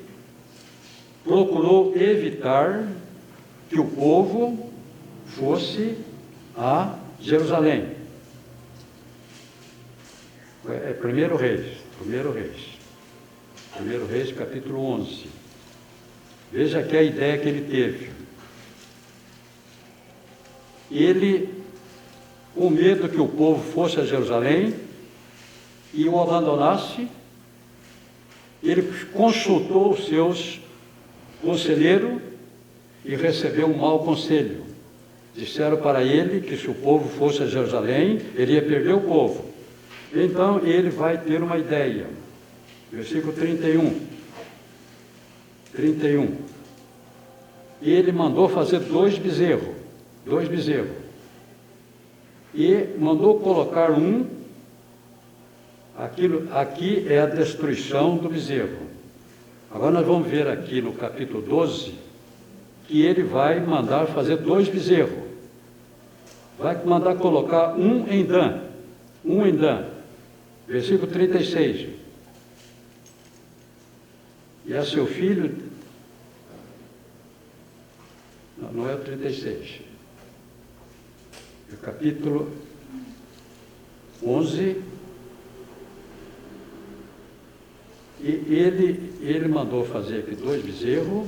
procurou evitar que o povo fosse a Jerusalém. É 1 Reis, capítulo 11. Veja aqui a ideia que ele teve. Ele, com medo que o povo fosse a Jerusalém e o abandonasse, ele consultou os seus conselheiros e recebeu um mau conselho. Disseram para ele que se o povo fosse a Jerusalém, ele ia perder o povo. Então ele vai ter uma ideia. Versículo 31. Ele mandou fazer dois bezerros. E mandou colocar um. Aqui é a destruição do bezerro. Agora nós vamos ver aqui no capítulo 12, que ele vai mandar fazer dois bezerros. Vai mandar colocar um em Dan. Versículo 36. E a seu filho... Não é o 36. É o capítulo 11... E ele mandou fazer aqui dois bezerros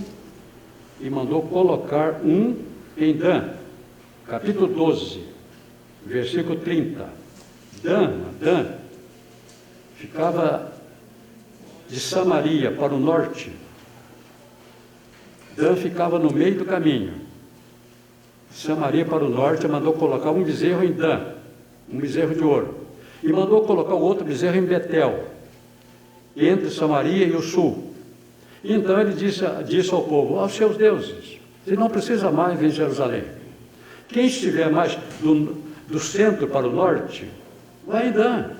e mandou colocar um em Dan. Capítulo 12, versículo 30. Dan ficava de Samaria para o norte. Dan ficava no meio do caminho. Samaria para o norte, mandou colocar um bezerro em Dan, um bezerro de ouro. E mandou colocar o outro bezerro em Betel, entre Samaria e o sul. Então ele disse ao povo, aos seus deuses, você não precisa mais vir em Jerusalém. Quem estiver mais do centro para o norte, vai em Dan.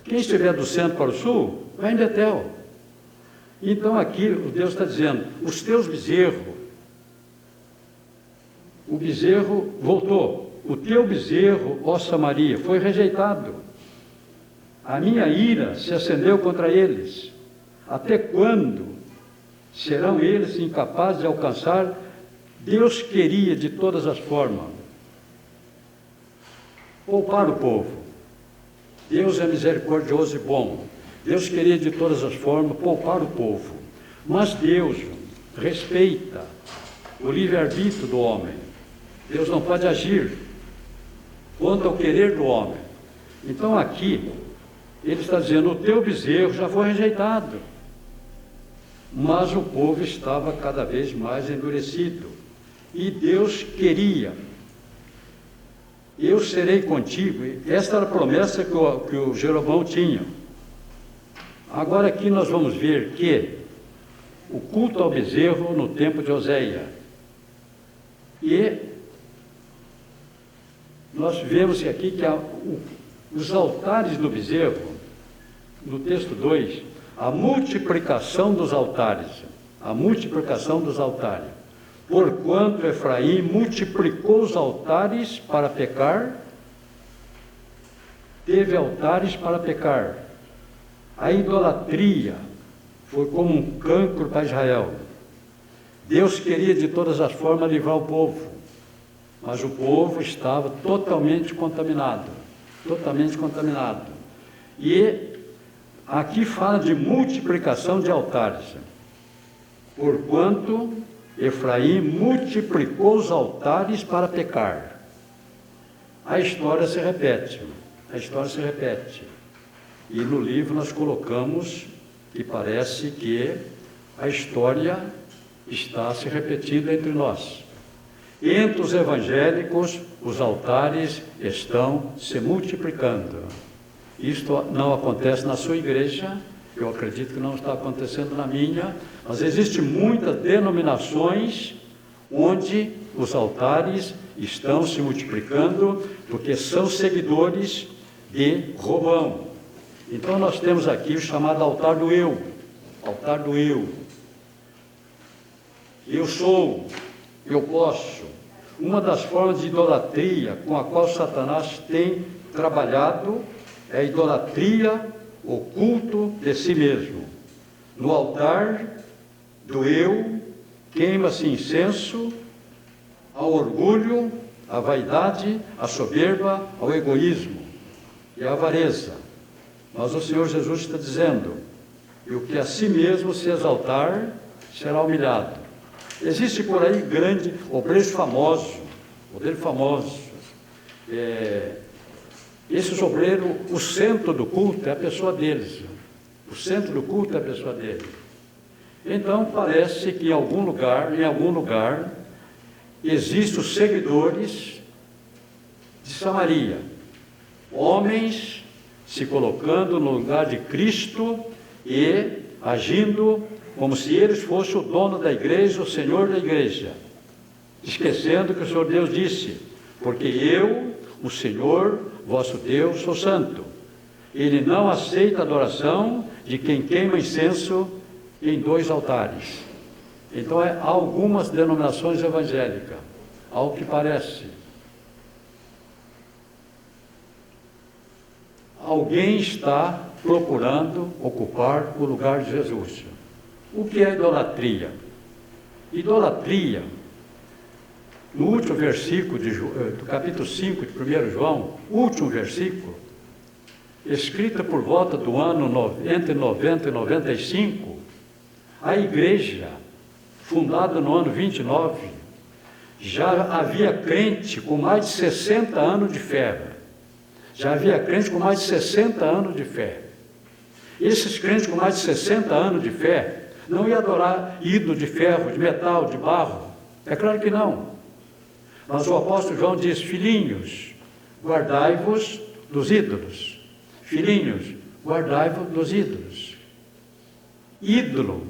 Quem estiver do centro para o sul, vai em Betel. Então aqui o Deus está dizendo, os teus bezerros, o bezerro voltou, o teu bezerro, ó Samaria, foi rejeitado. A minha ira se acendeu contra eles. Até quando serão eles incapazes de alcançar? Deus queria de todas as formas poupar o povo. Deus é misericordioso e bom. Deus queria de todas as formas poupar o povo. Mas Deus respeita o livre-arbítrio do homem. Deus não pode agir contra o querer do homem. Então aqui, ele está dizendo, o teu bezerro já foi rejeitado. Mas o povo estava cada vez mais endurecido. E Deus queria, eu serei contigo. Esta era a promessa que o Jeroboão tinha. Agora aqui nós vamos ver que o culto ao bezerro no tempo de Oséia. E nós vemos aqui que os altares do bezerro, no texto 2, a multiplicação dos altares, porquanto Efraim multiplicou os altares para pecar, teve altares para pecar. A idolatria foi como um cancro para Israel. Deus queria de todas as formas livrar o povo, mas o povo estava totalmente contaminado. E aqui fala de multiplicação de altares. Porquanto Efraim multiplicou os altares para pecar. A história se repete. E no livro nós colocamos que parece que a história está se repetindo entre nós. Entre os evangélicos, os altares estão se multiplicando. Isto não acontece na sua igreja, eu acredito que não está acontecendo na minha, mas existem muitas denominações onde os altares estão se multiplicando, porque são seguidores de Roboão. Então nós temos aqui o chamado altar do eu. Eu sou, eu posso. Uma das formas de idolatria com a qual Satanás tem trabalhado é a idolatria, o culto de si mesmo. No altar do eu, queima-se incenso ao orgulho, à vaidade, à soberba, ao egoísmo e à avareza. Mas o Senhor Jesus está dizendo, e o que a si mesmo se exaltar, será humilhado. Existe por aí grande obreiro famoso. Esses obreiros, o centro do culto é a pessoa deles. Então parece que em algum lugar, existem os seguidores de Samaria. Homens se colocando no lugar de Cristo e agindo como se eles fossem o dono da igreja, o Senhor da igreja, esquecendo que o Senhor Deus disse, porque eu, o Senhor, vosso Deus, sou santo. Ele não aceita a adoração de quem queima incenso em 2 altares. Então, há algumas denominações evangélicas, ao que parece. Alguém está procurando ocupar o lugar de Jesus. O que é idolatria? Idolatria, no último versículo do capítulo 5 de 1 João, último versículo, escrita por volta do ano entre 90 e 95, a igreja, fundada no ano 29, já havia crente com mais de 60 anos de fé. Esses crentes com mais de 60 anos de fé não iam adorar ídolo de ferro, de metal, de barro. É claro que não. Mas o apóstolo João diz, filhinhos, guardai-vos dos ídolos. Ídolo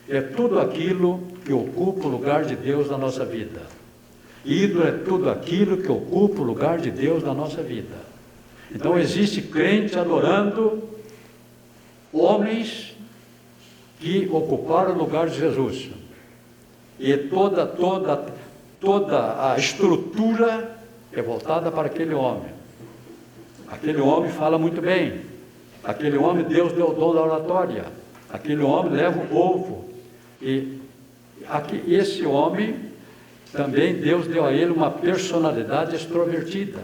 é tudo aquilo que ocupa o lugar de Deus na nossa vida. Ídolo é tudo aquilo que ocupa o lugar de Deus na nossa vida. Então existe crente adorando homens que ocuparam o lugar de Jesus. E toda a estrutura é voltada para aquele homem. Aquele homem fala muito bem. Aquele homem, Deus deu o dom da oratória. Aquele homem leva o povo. E esse homem, também Deus deu a ele uma personalidade extrovertida.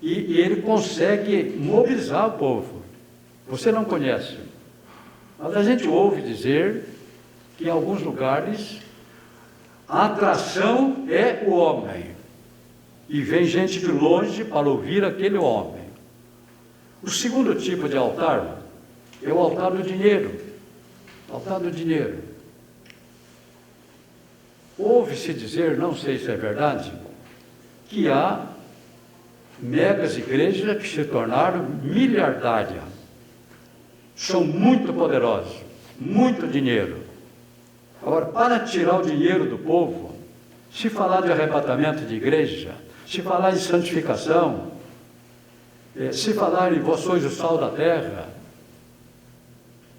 E ele consegue mobilizar o povo. Você não conhece, mas a gente ouve dizer que em alguns lugares a atração é o homem. E vem gente de longe para ouvir aquele homem. O segundo tipo de altar é o altar do dinheiro. Altar do dinheiro. Ouve-se dizer, não sei se é verdade, que há megas igrejas que se tornaram miliardárias. São muito poderosos, muito dinheiro. Agora, para tirar o dinheiro do povo, se falar de arrebatamento de igreja, se falar em santificação, se falar em vós sois o sal da terra,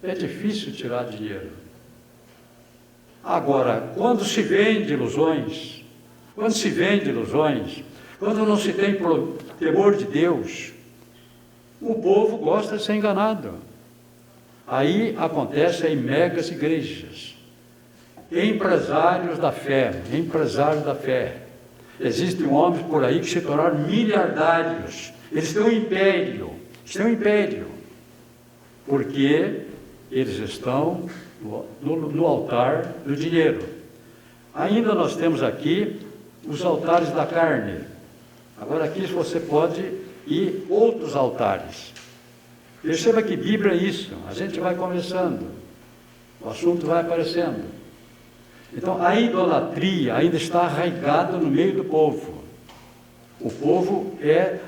é difícil tirar dinheiro. Agora, quando se vende ilusões, quando não se tem temor de Deus, o povo gosta de ser enganado. Aí acontece em megas igrejas, empresários da fé. Existem homens por aí que se tornaram miliardários. Eles têm um império, porque eles estão no altar do dinheiro. Ainda nós temos aqui os altares da carne. Agora aqui você pode ir outros altares. Perceba que Bíblia é isso, a gente vai conversando, o assunto vai aparecendo. Então, a idolatria ainda está arraigada no meio do povo.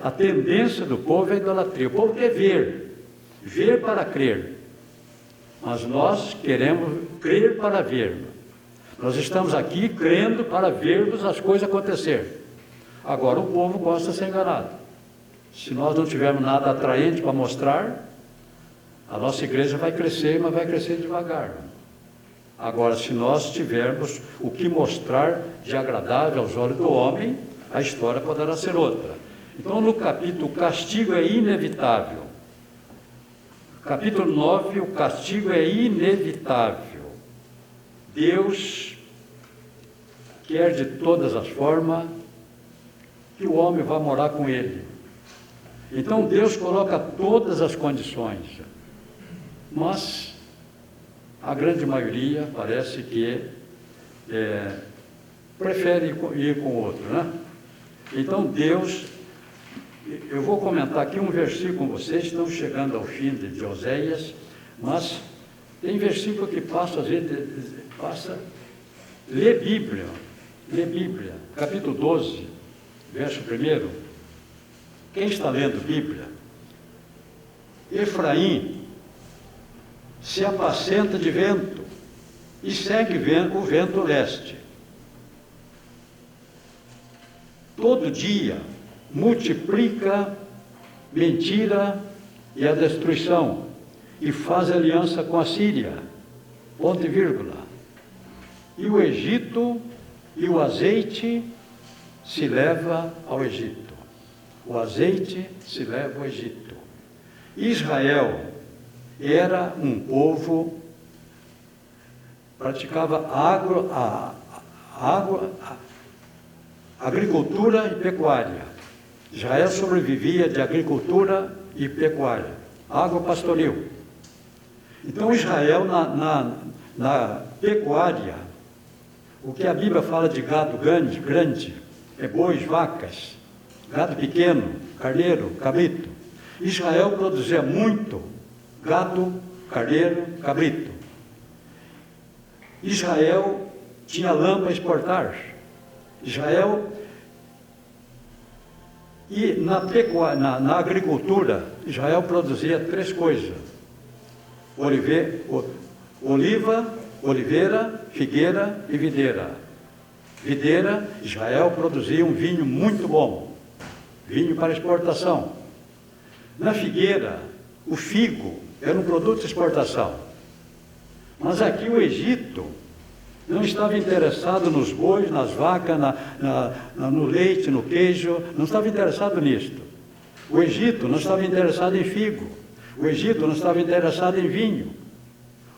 A tendência do povo é a idolatria. O povo quer ver para crer. Mas nós queremos crer para ver. Nós estamos aqui crendo para vermos as coisas acontecer. Agora, o povo gosta de ser enganado. Se nós não tivermos nada atraente para mostrar, a nossa igreja vai crescer, mas vai crescer devagar. Agora, se nós tivermos o que mostrar de agradável aos olhos do homem, a história poderá ser outra. Então, no capítulo, o castigo é inevitável. Capítulo 9, o castigo é inevitável. Deus quer de todas as formas que o homem vá morar com ele. Então, Deus coloca todas as condições. Mas a grande maioria parece que prefere ir com o outro, né? Então Deus, eu vou comentar aqui um versículo com vocês, estamos chegando ao fim de Oséias, mas tem versículo que passa, às vezes, lê Bíblia, capítulo 12, verso 1. Quem está lendo Bíblia? Efraim se apacenta de vento e segue o vento leste. Todo dia multiplica mentira e a destruição e faz aliança com a Síria, ponto e vírgula. E o Egito e o azeite se leva ao Egito. O azeite se leva ao Egito. Israel era um povo, praticava agricultura e pecuária. Israel sobrevivia de agricultura e pecuária, agropastoril. Então Israel na pecuária, o que a Bíblia fala de gado grande é bois, vacas, gado pequeno, carneiro, cabrito. Israel produzia muito gado, carneiro, cabrito. Israel tinha lã para exportar. Israel, e na agricultura, Israel produzia 3 coisas: oliveira, figueira e videira. Videira, Israel produzia um vinho muito bom, vinho para exportação. Na figueira, o figo era um produto de exportação. Mas aqui o Egito não estava interessado nos bois, nas vacas, no leite, no queijo, não estava interessado nisto. O Egito não estava interessado em figo. O Egito não estava interessado em vinho.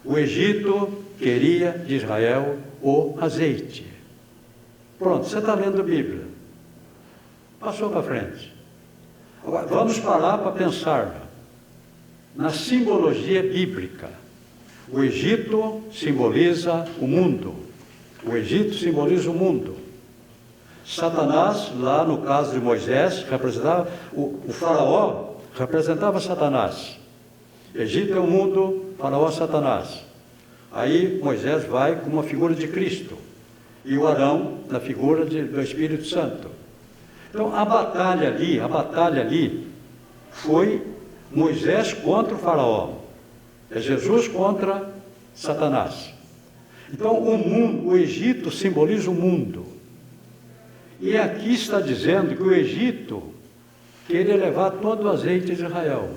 O Egito queria de Israel o azeite. Pronto, você está lendo a Bíblia. Passou para frente. Agora, vamos parar para pensar na simbologia bíblica. O Egito simboliza o mundo. O Egito simboliza o mundo. Satanás, lá no caso de Moisés, representava o faraó, representava Satanás. Egito é o mundo, faraó Satanás. Aí Moisés vai com uma figura de Cristo. E o Arão na figura do Espírito Santo. Então a batalha ali foi Moisés contra o faraó. É Jesus contra Satanás. Então o Egito simboliza o mundo. E aqui está dizendo que o Egito queria levar todo o azeite de Israel.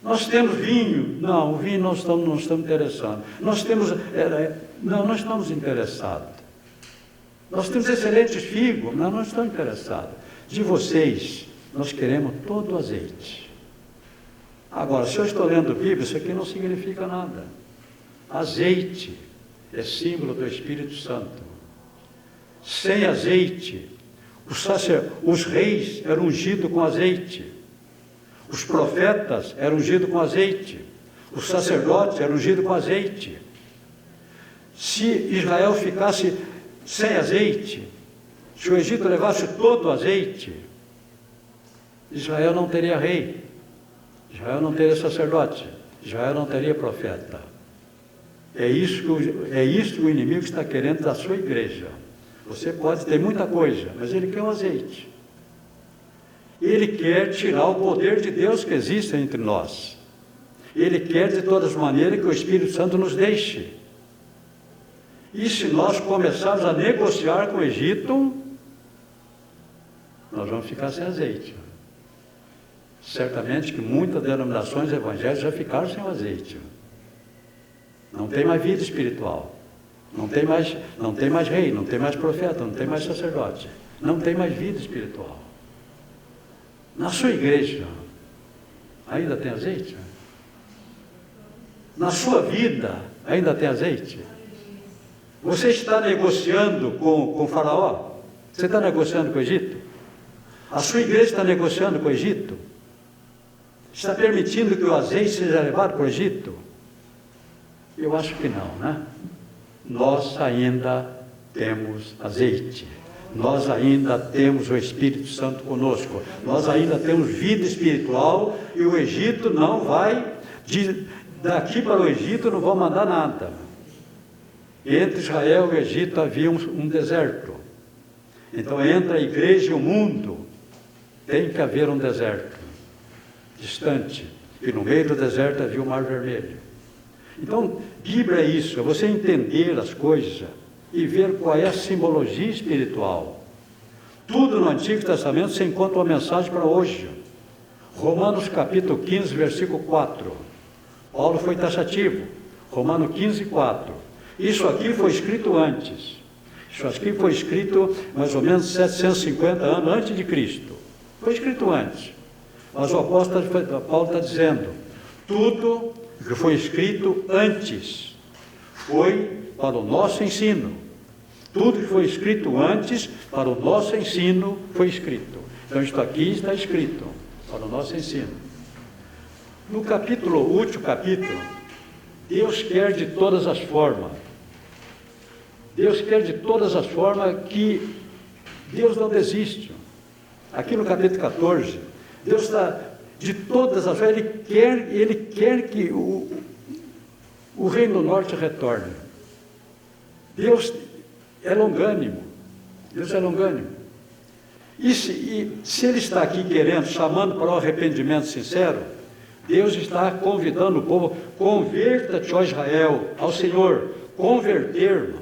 Nós temos vinho? Não, o vinho não estamos interessando. Nós temos... não estamos interessados. Nós temos excelentes figos? Não estamos interessados. De vocês, nós queremos todo o azeite. Agora, se eu estou lendo a Bíblia, isso aqui não significa nada. Azeite é símbolo do Espírito Santo. Sem azeite, os reis eram ungidos com azeite. Os profetas eram ungidos com azeite. Os sacerdotes eram ungidos com azeite. Se Israel ficasse sem azeite, se o Egito levasse todo o azeite, Israel não teria rei, Israel não teria sacerdote, Israel não teria profeta. É isso que o inimigo está querendo da sua igreja. Você pode ter muita coisa, mas ele quer o azeite. Ele quer tirar o poder de Deus que existe entre nós. Ele quer de todas as maneiras que o Espírito Santo nos deixe. E se nós começarmos a negociar com o Egito, nós vamos ficar sem azeite. Certamente que muitas denominações evangélicas já ficaram sem o azeite. Não tem mais vida espiritual. Não tem mais rei, não tem mais profeta, não tem mais sacerdote. Não tem mais vida espiritual. Na sua igreja, ainda tem azeite? Na sua vida, ainda tem azeite? Você está negociando com o faraó? Você está negociando com o Egito? A sua igreja está negociando com o Egito? Está permitindo que o azeite seja levado para o Egito? Eu acho que não, né? Nós ainda temos azeite. Nós ainda temos o Espírito Santo conosco. Nós ainda temos vida espiritual e o Egito não vai, daqui para o Egito não vão mandar nada. Entre Israel e o Egito havia um deserto. Então, entre a igreja e o mundo, tem que haver um deserto, distante. E no meio do deserto havia o Mar Vermelho. Então, Bíblia é isso, é você entender as coisas e ver qual é a simbologia espiritual. Tudo no Antigo Testamento você encontra uma mensagem para hoje. Romanos capítulo 15, versículo 4. Paulo foi taxativo. Romanos 15, 4. Isso aqui foi escrito antes. Isso aqui foi escrito mais ou menos 750 anos antes de Cristo. Foi escrito antes. Mas o apóstolo Paulo está dizendo, tudo que foi escrito antes foi para o nosso ensino. Tudo que foi escrito antes para o nosso ensino foi escrito. Então isto aqui está escrito para o nosso ensino. No último capítulo, Deus quer de todas as formas. Deus quer de todas as formas que Deus não desiste. Aqui no capítulo 14, Deus está de todas as formas, Ele quer que o reino do norte retorne. Deus é longânimo. Deus é longânimo. E se Ele está aqui querendo, chamando para o arrependimento sincero, Deus está convidando o povo, converta-te, ó Israel, ao Senhor. Converter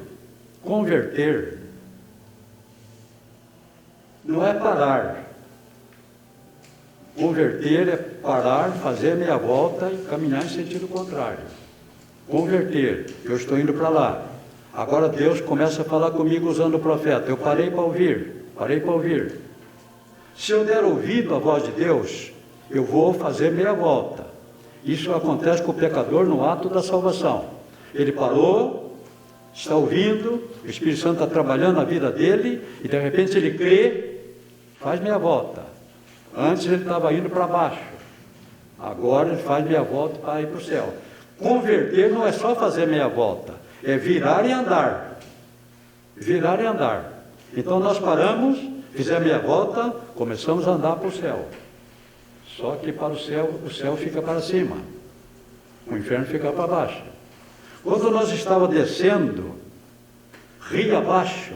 não é parar. Converter é parar, fazer meia volta e caminhar em sentido contrário. converter, eu estou indo para lá. Agora Deus começa a falar comigo usando o profeta, eu parei para ouvir. Se eu der ouvido à voz de Deus, eu vou fazer meia volta. Isso acontece com o pecador no ato da salvação. Ele parou, está ouvindo, o Espírito Santo está trabalhando na vida dele, e de repente ele crê, faz meia volta. Antes ele estava indo para baixo, agora ele faz meia volta para ir para o céu. Converter não é só fazer meia volta, é virar e andar. Virar e andar. Então nós paramos, fizemos meia volta, começamos a andar para o céu. Só que para o céu fica para cima, o inferno fica para baixo. Quando nós estávamos descendo, rio abaixo,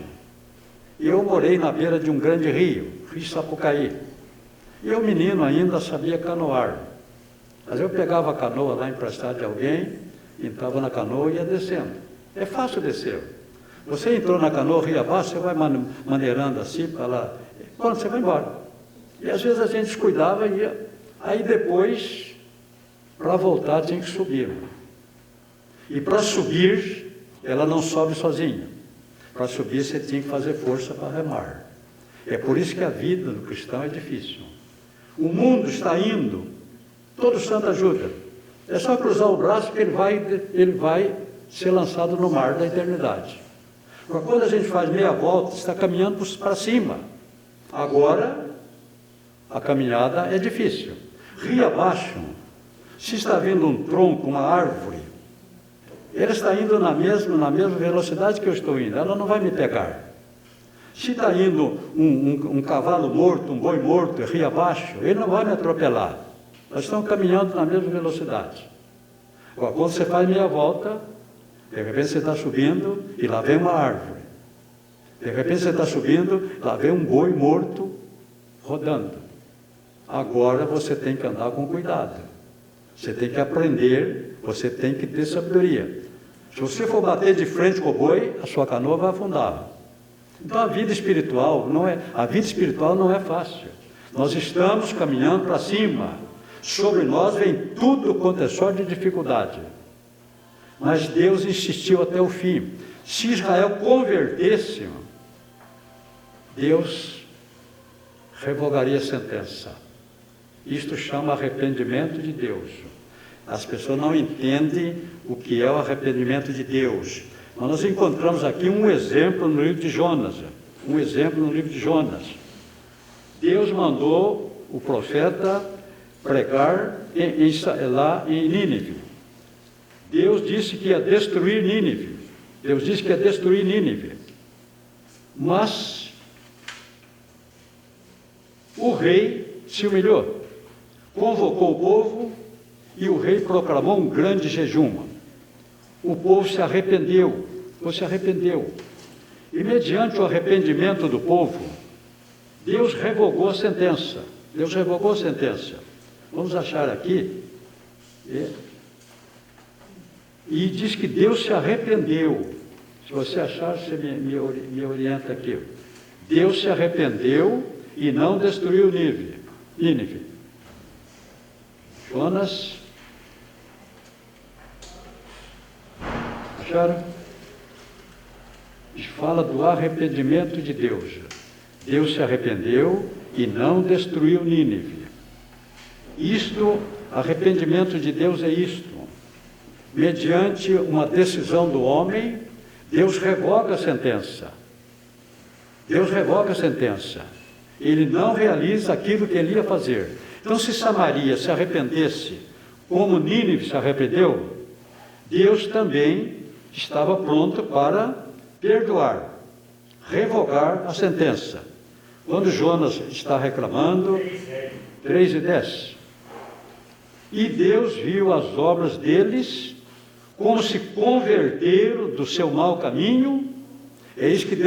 eu morei na beira de um grande rio Sapucaí. E eu, menino ainda, sabia canoar. Mas eu pegava a canoa lá emprestada de alguém, entrava na canoa e ia descendo. É fácil descer. Você entrou na canoa, rio abaixo, você vai maneirando assim para lá. Quando você vai embora. E às vezes a gente descuidava e ia. Aí depois, para voltar, tinha que subir. E para subir, ela não sobe sozinha. Para subir, você tinha que fazer força para remar. É por isso que a vida do cristão é difícil. O mundo está indo, todo santo ajuda. É só cruzar o braço que ele vai ser lançado no mar da eternidade. Porque quando a gente faz meia volta, está caminhando para cima. Agora, a caminhada é difícil. Rio abaixo, se está vindo um tronco, uma árvore, ele está indo na mesma velocidade que eu estou indo, ela não vai me pegar. Se está indo um cavalo morto, um boi morto, rio abaixo, ele não vai me atropelar. Nós estamos caminhando na mesma velocidade. Agora, quando você faz meia volta, de repente você está subindo e lá vem uma árvore. De repente você está subindo, lá vem um boi morto rodando. Agora você tem que andar com cuidado. Você tem que aprender, você tem que ter sabedoria. Se você for bater de frente com o boi, a sua canoa vai afundar. Então a vida espiritual não é fácil. Nós estamos caminhando para cima. Sobre nós vem tudo quanto é sorte de dificuldade. Mas Deus insistiu até o fim. Se Israel convertesse, Deus revogaria a sentença. Isto chama arrependimento de Deus. As pessoas não entendem o que é o arrependimento de Deus. Mas nós encontramos aqui um exemplo no livro de Jonas. Deus mandou o profeta pregar lá em Nínive. Deus disse que ia destruir Nínive. Mas o rei se humilhou, convocou o povo e o rei proclamou um grande jejum. O povo se arrependeu. E mediante o arrependimento do povo, Deus revogou a sentença. Vamos achar aqui. E diz que Deus se arrependeu. Se você achar, você me orienta aqui. Deus se arrependeu e não destruiu Nínive. Jonas. Acharam? Fala do arrependimento de Deus. Deus se arrependeu e não destruiu Nínive. Arrependimento de Deus é isto. Mediante uma decisão do homem, Deus revoga a sentença. Ele não realiza aquilo que ele ia fazer. Então, se Samaria se arrependesse, como Nínive se arrependeu, Deus também estava pronto para perdoar, revogar a sentença. Quando Jonas está reclamando, 3:10. E Deus viu as obras deles, como se converteram do seu mau caminho. É isso que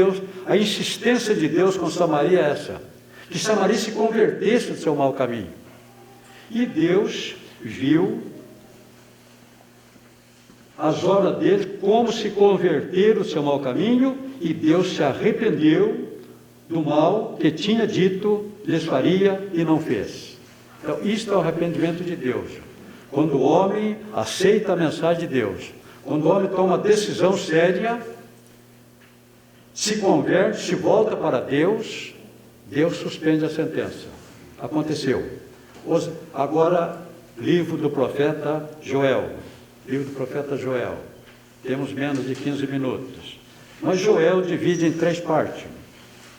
a insistência de Deus com Samaria é essa, que Samaria se convertesse do seu mau caminho. E Deus viu as obras deles, como se converteram do seu mau caminho, e Deus se arrependeu do mal que tinha dito lhes faria e não fez. Então, isto é o arrependimento de Deus. Quando o homem aceita a mensagem de Deus, Quando o homem toma uma decisão séria, se converte, se volta para Deus, Deus suspende a sentença. Aconteceu. Agora, livro do profeta Joel. Livro do profeta Joel. Temos menos de 15 minutos. Mas Joel divide em 3 partes.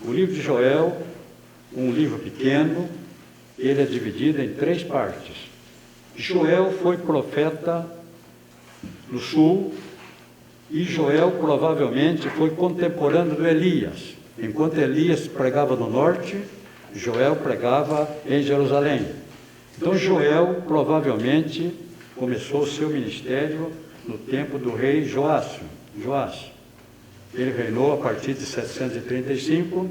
O livro de Joel, um livro pequeno, ele é dividido em 3 partes. Joel foi profeta no sul, e Joel provavelmente foi contemporâneo do Elias. Enquanto Elias pregava no norte, Joel pregava em Jerusalém. Então Joel provavelmente começou o seu ministério no tempo do rei Joás. Ele reinou a partir de 735,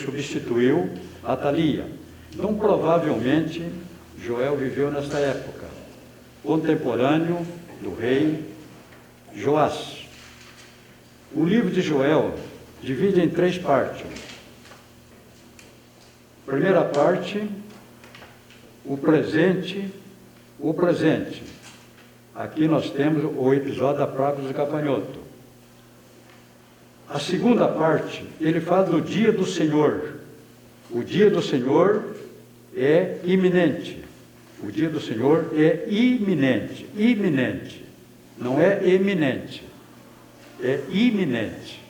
substituiu Atalia. Então provavelmente Joel viveu nesta época, contemporâneo do rei Joás. O livro de Joel divide em 3 partes. Primeira parte, o presente. Aqui nós temos o episódio da praga dos gafanhotos. A segunda parte, ele fala do dia do Senhor. O dia do Senhor é iminente. O dia do Senhor é iminente. Não é eminente, é iminente.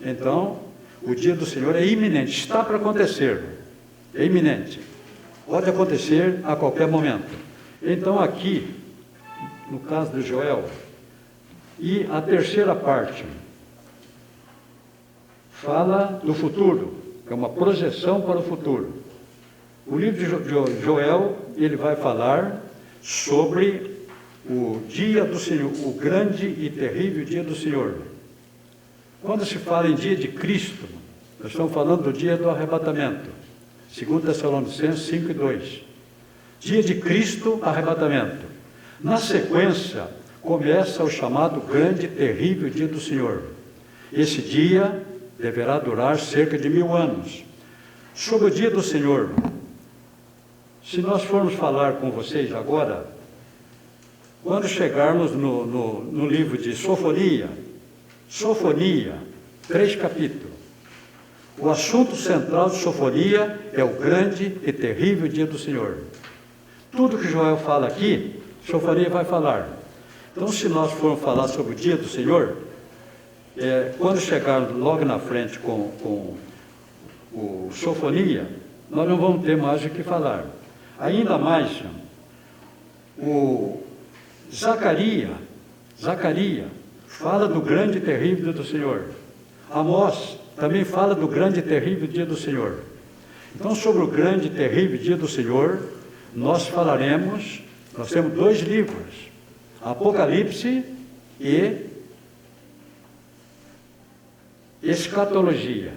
Então, o dia do Senhor é iminente, está para acontecer, é iminente. Pode acontecer a qualquer momento. Então, aqui, no caso de Joel, e a terceira parte, fala do futuro, é uma projeção para o futuro. O livro de Joel, ele vai falar sobre o dia do Senhor, o grande e terrível dia do Senhor. Quando se fala em dia de Cristo, nós estamos falando do dia do arrebatamento. 2 Tessalonicenses 5:2. Dia de Cristo, arrebatamento. Na sequência, começa o chamado grande e terrível dia do Senhor. Esse dia deverá durar cerca de 1000 anos. Sobre o dia do Senhor, se nós formos falar com vocês agora, quando chegarmos no livro de Sofonia, 3 capítulos, o assunto central de Sofonia é o grande e terrível dia do Senhor. Tudo que Joel fala aqui, Sofonia vai falar. Então, se nós formos falar sobre o dia do Senhor, quando chegarmos logo na frente com o Sofonia, nós não vamos ter mais o que falar. Ainda mais, o Zacarias fala do grande e terrível dia do Senhor. Amós também fala do grande e terrível dia do Senhor. Então, sobre o grande e terrível dia do Senhor, nós falaremos, nós temos 2 livros, Apocalipse e Escatologia.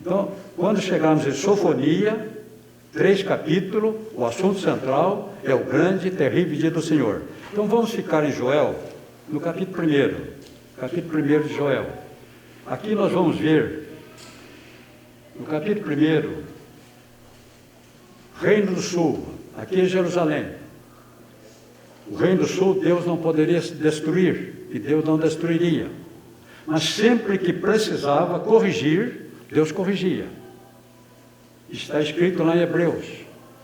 Então, quando chegarmos em Sofonia, 3 capítulos, o assunto central é o grande e terrível dia do Senhor. Então vamos ficar em Joel, no capítulo 1 de Joel. Aqui nós vamos ver, no capítulo 1, Reino do Sul, aqui é Jerusalém. O Reino do Sul Deus não poderia destruir, e Deus não destruiria. Mas sempre que precisava corrigir, Deus corrigia. Está escrito lá em Hebreus: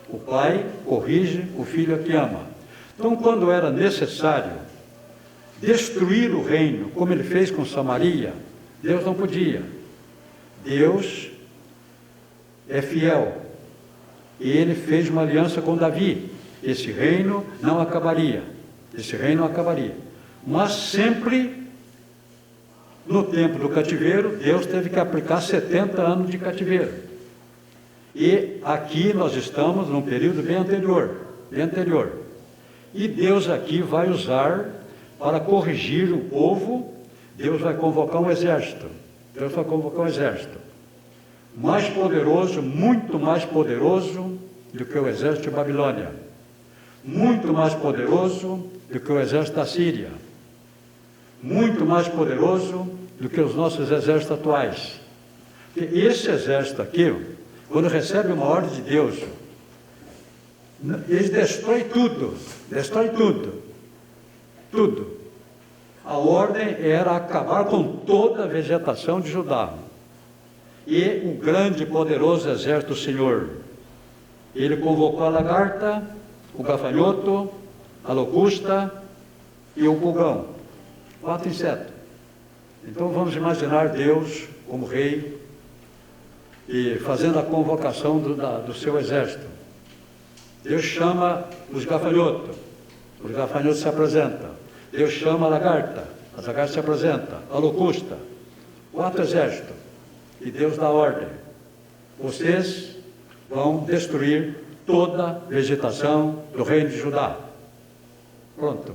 o pai corrige o filho a que ama. Então, quando era necessário destruir o reino, como ele fez com Samaria, Deus não podia. Deus é fiel. E ele fez uma aliança com Davi. Esse reino não acabaria. Mas sempre, no tempo do cativeiro, Deus teve que aplicar 70 anos de cativeiro. E aqui nós estamos num período bem anterior. E Deus aqui vai usar, para corrigir o povo, Deus vai convocar um exército. Mais poderoso, muito mais poderoso do que o exército de Babilônia. Muito mais poderoso do que o exército da Síria. Muito mais poderoso do que os nossos exércitos atuais. E esse exército aqui, quando recebe uma ordem de Deus, eles destroem tudo. A ordem era acabar com toda a vegetação de Judá. E o grande e poderoso exército do Senhor, ele convocou a lagarta, o gafanhoto, a locusta e o pulgão. 4 insetos. Então vamos imaginar Deus como rei e fazendo a convocação do seu exército. Deus chama os gafanhotos se apresentam. Deus chama a lagarta, as lagartas se apresentam. A locusta, 4 exércitos. E Deus dá ordem: vocês vão destruir toda a vegetação do reino de Judá. Pronto.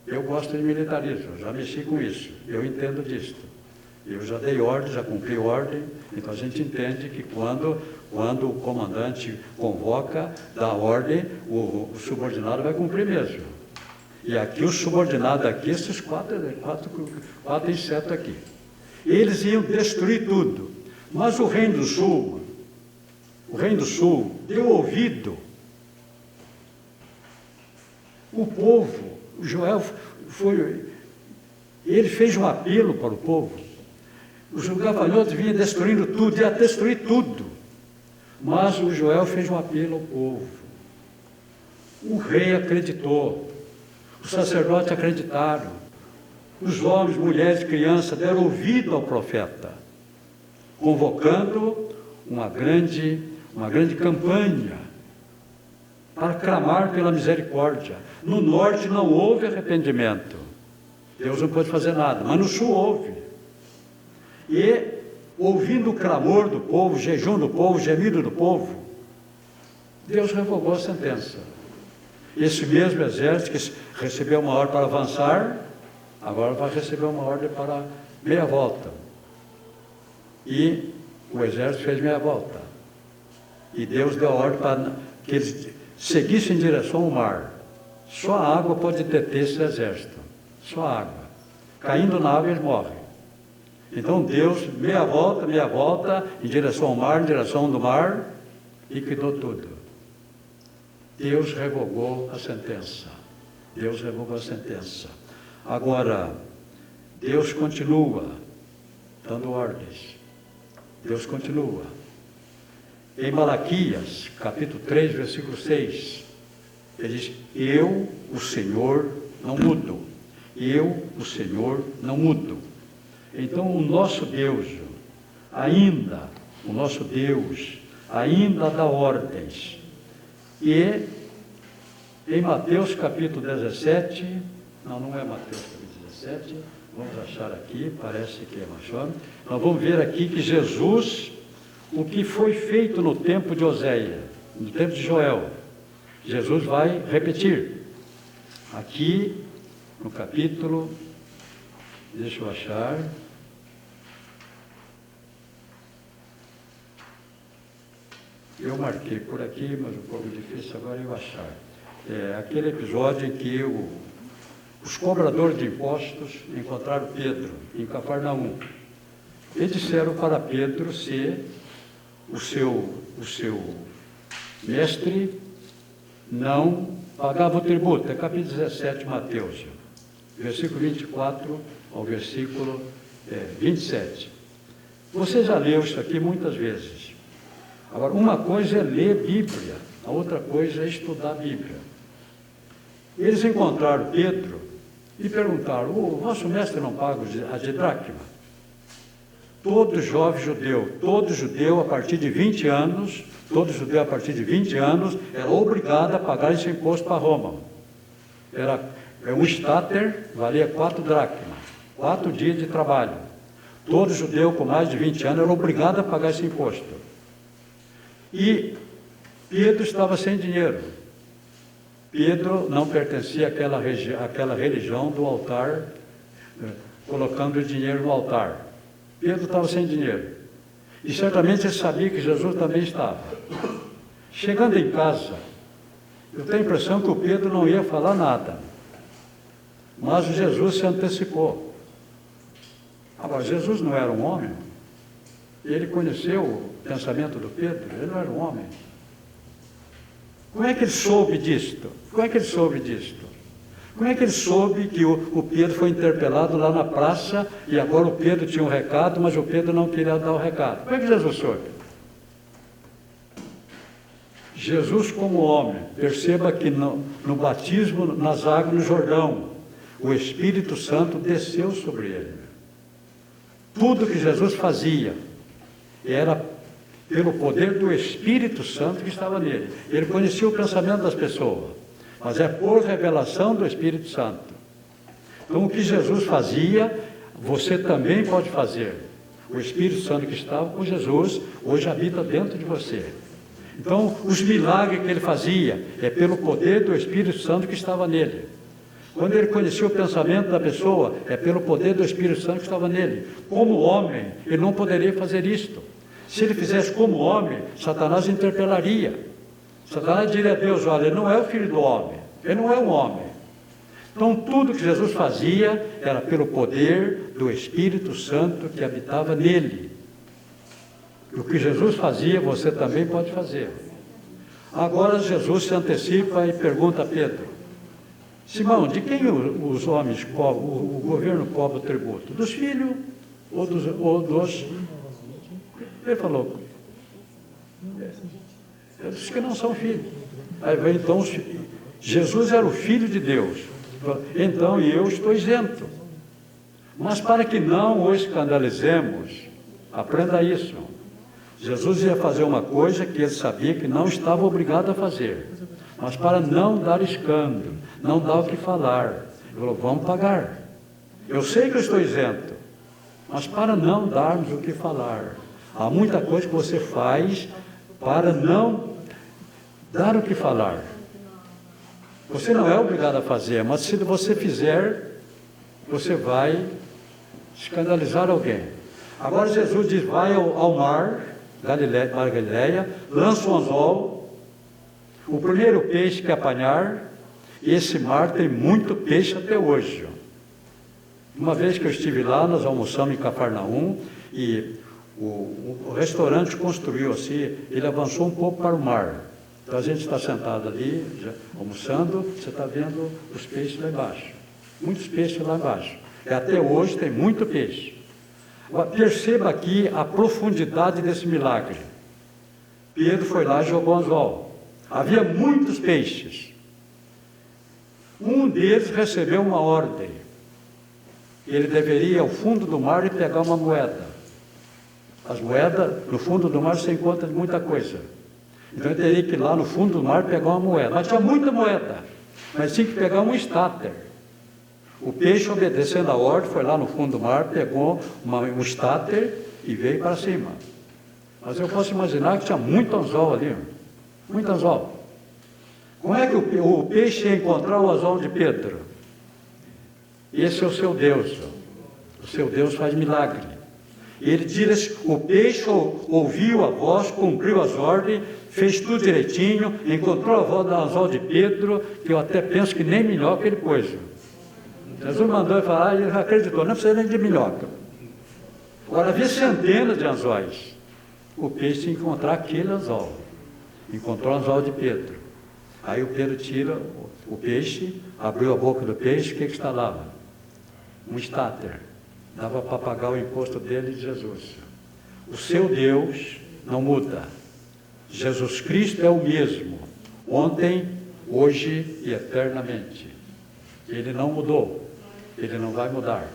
Eu gosto de militarismo, já mexi com isso, eu entendo disso. Eu já dei ordem, já cumpri ordem, então a gente entende que quando o comandante convoca, dá ordem, o subordinado vai cumprir mesmo. E aqui o subordinado aqui, esses quatro insetos aqui. Eles iam destruir tudo. Mas o Reino do Sul deu ouvido. O povo, o Joel ele fez um apelo para o povo. Os gafanhotos vinham destruindo tudo, ia destruir tudo. Mas o Joel fez um apelo ao povo. O rei acreditou, os sacerdotes acreditaram. Os homens, mulheres e crianças deram ouvido ao profeta, convocando uma grande campanha para clamar pela misericórdia. No norte não houve arrependimento. Deus não pôde fazer nada, mas no sul houve. E, ouvindo o clamor do povo, o jejum do povo, o gemido do povo, Deus revogou a sentença. Esse mesmo exército que recebeu uma ordem para avançar, agora vai receber uma ordem para meia volta. E o exército fez meia volta. E Deus deu a ordem para que eles seguissem em direção ao mar. Só a água pode deter esse exército. Só a água. Caindo na água, eles morrem. Então Deus, meia volta, em direção ao mar, em direção do mar, e cuidou tudo. Deus revogou a sentença. Deus revogou a sentença. Agora, Deus continua dando ordens. Deus continua. Em Malaquias, capítulo 3, versículo 6, ele diz: eu, o Senhor, não mudo. Eu, o Senhor, não mudo. Então, o nosso Deus ainda dá ordens. E em Mateus capítulo 17, não é Mateus capítulo 17, vamos achar aqui, parece que é Machado. Nós vamos ver aqui que Jesus, o que foi feito no tempo de Oséia, no tempo de Joel, Jesus vai repetir. Aqui, no capítulo, deixa eu achar. Eu marquei por aqui, mas um pouco difícil agora eu achar. É aquele episódio em que os cobradores de impostos encontraram Pedro em Cafarnaum. E disseram para Pedro se o seu mestre não pagava o tributo. É capítulo 17 de Mateus, versículo 24 ao versículo 27. Você já leu isso aqui muitas vezes. Agora, uma coisa é ler Bíblia, a outra coisa é estudar a Bíblia. Eles encontraram Pedro e perguntaram: o vosso mestre não paga a didracma? Todo judeu a partir de 20 anos, era obrigado a pagar esse imposto para Roma. Um estáter valia 4 dracmas, 4 dias de trabalho. Todo judeu com mais de 20 anos era obrigado a pagar esse imposto. E Pedro estava sem dinheiro. Pedro não pertencia àquela religião do altar, colocando o dinheiro no altar. Pedro estava sem dinheiro. E certamente ele sabia que Jesus também estava. Chegando em casa, eu tenho a impressão que o Pedro não ia falar nada. Mas Jesus se antecipou. Agora, Jesus não era um homem. Ele conheceu o pensamento do Pedro, ele não era um homem. Como é que ele soube disto? Como é que ele soube que o Pedro foi interpelado lá na praça e agora o Pedro tinha um recado, mas o Pedro não queria dar o recado? Como é que Jesus soube? Jesus como homem, perceba que no batismo nas águas no Jordão, o Espírito Santo desceu sobre ele. Tudo que Jesus fazia era pelo poder do Espírito Santo que estava nele. Ele conhecia o pensamento das pessoas, mas é por revelação do Espírito Santo. Então o que Jesus fazia, você também pode fazer. O Espírito Santo que estava com Jesus, hoje habita dentro de você. Então, os milagres que ele fazia é pelo poder do Espírito Santo que estava nele. Quando ele conhecia o pensamento da pessoa, é pelo poder do Espírito Santo que estava nele. Como homem, ele não poderia fazer isto. Se ele fizesse como homem, Satanás interpelaria. Satanás diria a Deus, olha, ele não é o filho do homem, ele não é um homem. Então, tudo que Jesus fazia era pelo poder do Espírito Santo que habitava nele. O que Jesus fazia, você também pode fazer. Agora Jesus se antecipa e pergunta a Pedro: Simão, de quem os homens cobram, o governo cobra o tributo? Dos filhos ou dos... Ele falou, eles que não são filhos. Aí vem então, Jesus era o Filho de Deus. Então eu estou isento. Mas para que não o escandalizemos, aprenda isso. Jesus ia fazer uma coisa que ele sabia que não estava obrigado a fazer, mas para não dar escândalo, não dar o que falar, ele falou, vamos pagar. Eu sei que eu estou isento, mas para não darmos o que falar. Há muita coisa que você faz para não dar o que falar. Você não é obrigado a fazer, mas se você fizer, você vai escandalizar alguém. Agora Jesus diz, vai ao mar, Galileia, lança um anzol, o primeiro peixe que apanhar, e esse mar tem muito peixe até hoje. Uma vez que eu estive lá, nós almoçamos em Cafarnaum, e o restaurante construiu assim, ele avançou um pouco para o mar. Então a gente está sentado ali, já, almoçando, você está vendo os peixes lá embaixo. Muitos peixes lá embaixo. E até hoje tem muito peixe. Perceba aqui a profundidade desse milagre. Pedro foi lá e jogou o anzol. Havia muitos peixes. Um deles recebeu uma ordem. Ele deveria ir ao fundo do mar e pegar uma moeda. As moedas, no fundo do mar, você encontra muita coisa. Então ele teria que ir lá no fundo do mar pegar uma moeda. Mas tinha muita moeda. Mas tinha que pegar um estáter. O peixe, obedecendo a ordem, foi lá no fundo do mar, pegou um estáter e veio para cima. Mas eu posso imaginar que tinha muito anzol ali. Muito anzol. Como é que o peixe ia encontrar o anzol de Pedro? Esse é o seu Deus. O seu Deus faz milagre. Ele diz, o peixe ouviu a voz, cumpriu as ordens, fez tudo direitinho, encontrou a voz do anzol de Pedro, que eu até penso que nem minhoca ele pôs. Jesus mandou ele falar e ele acreditou, não precisa nem de minhoca. Agora havia centenas de anzóis. O peixe tinha que encontrar aquele anzol. Encontrou o anzol de Pedro. Aí o Pedro tira o peixe, abriu a boca do peixe, o que está lá? Um estáter. Dava para pagar o imposto dele de Jesus. O seu Deus não muda. Jesus Cristo é o mesmo, ontem, hoje e eternamente. Ele não mudou. Ele não vai mudar.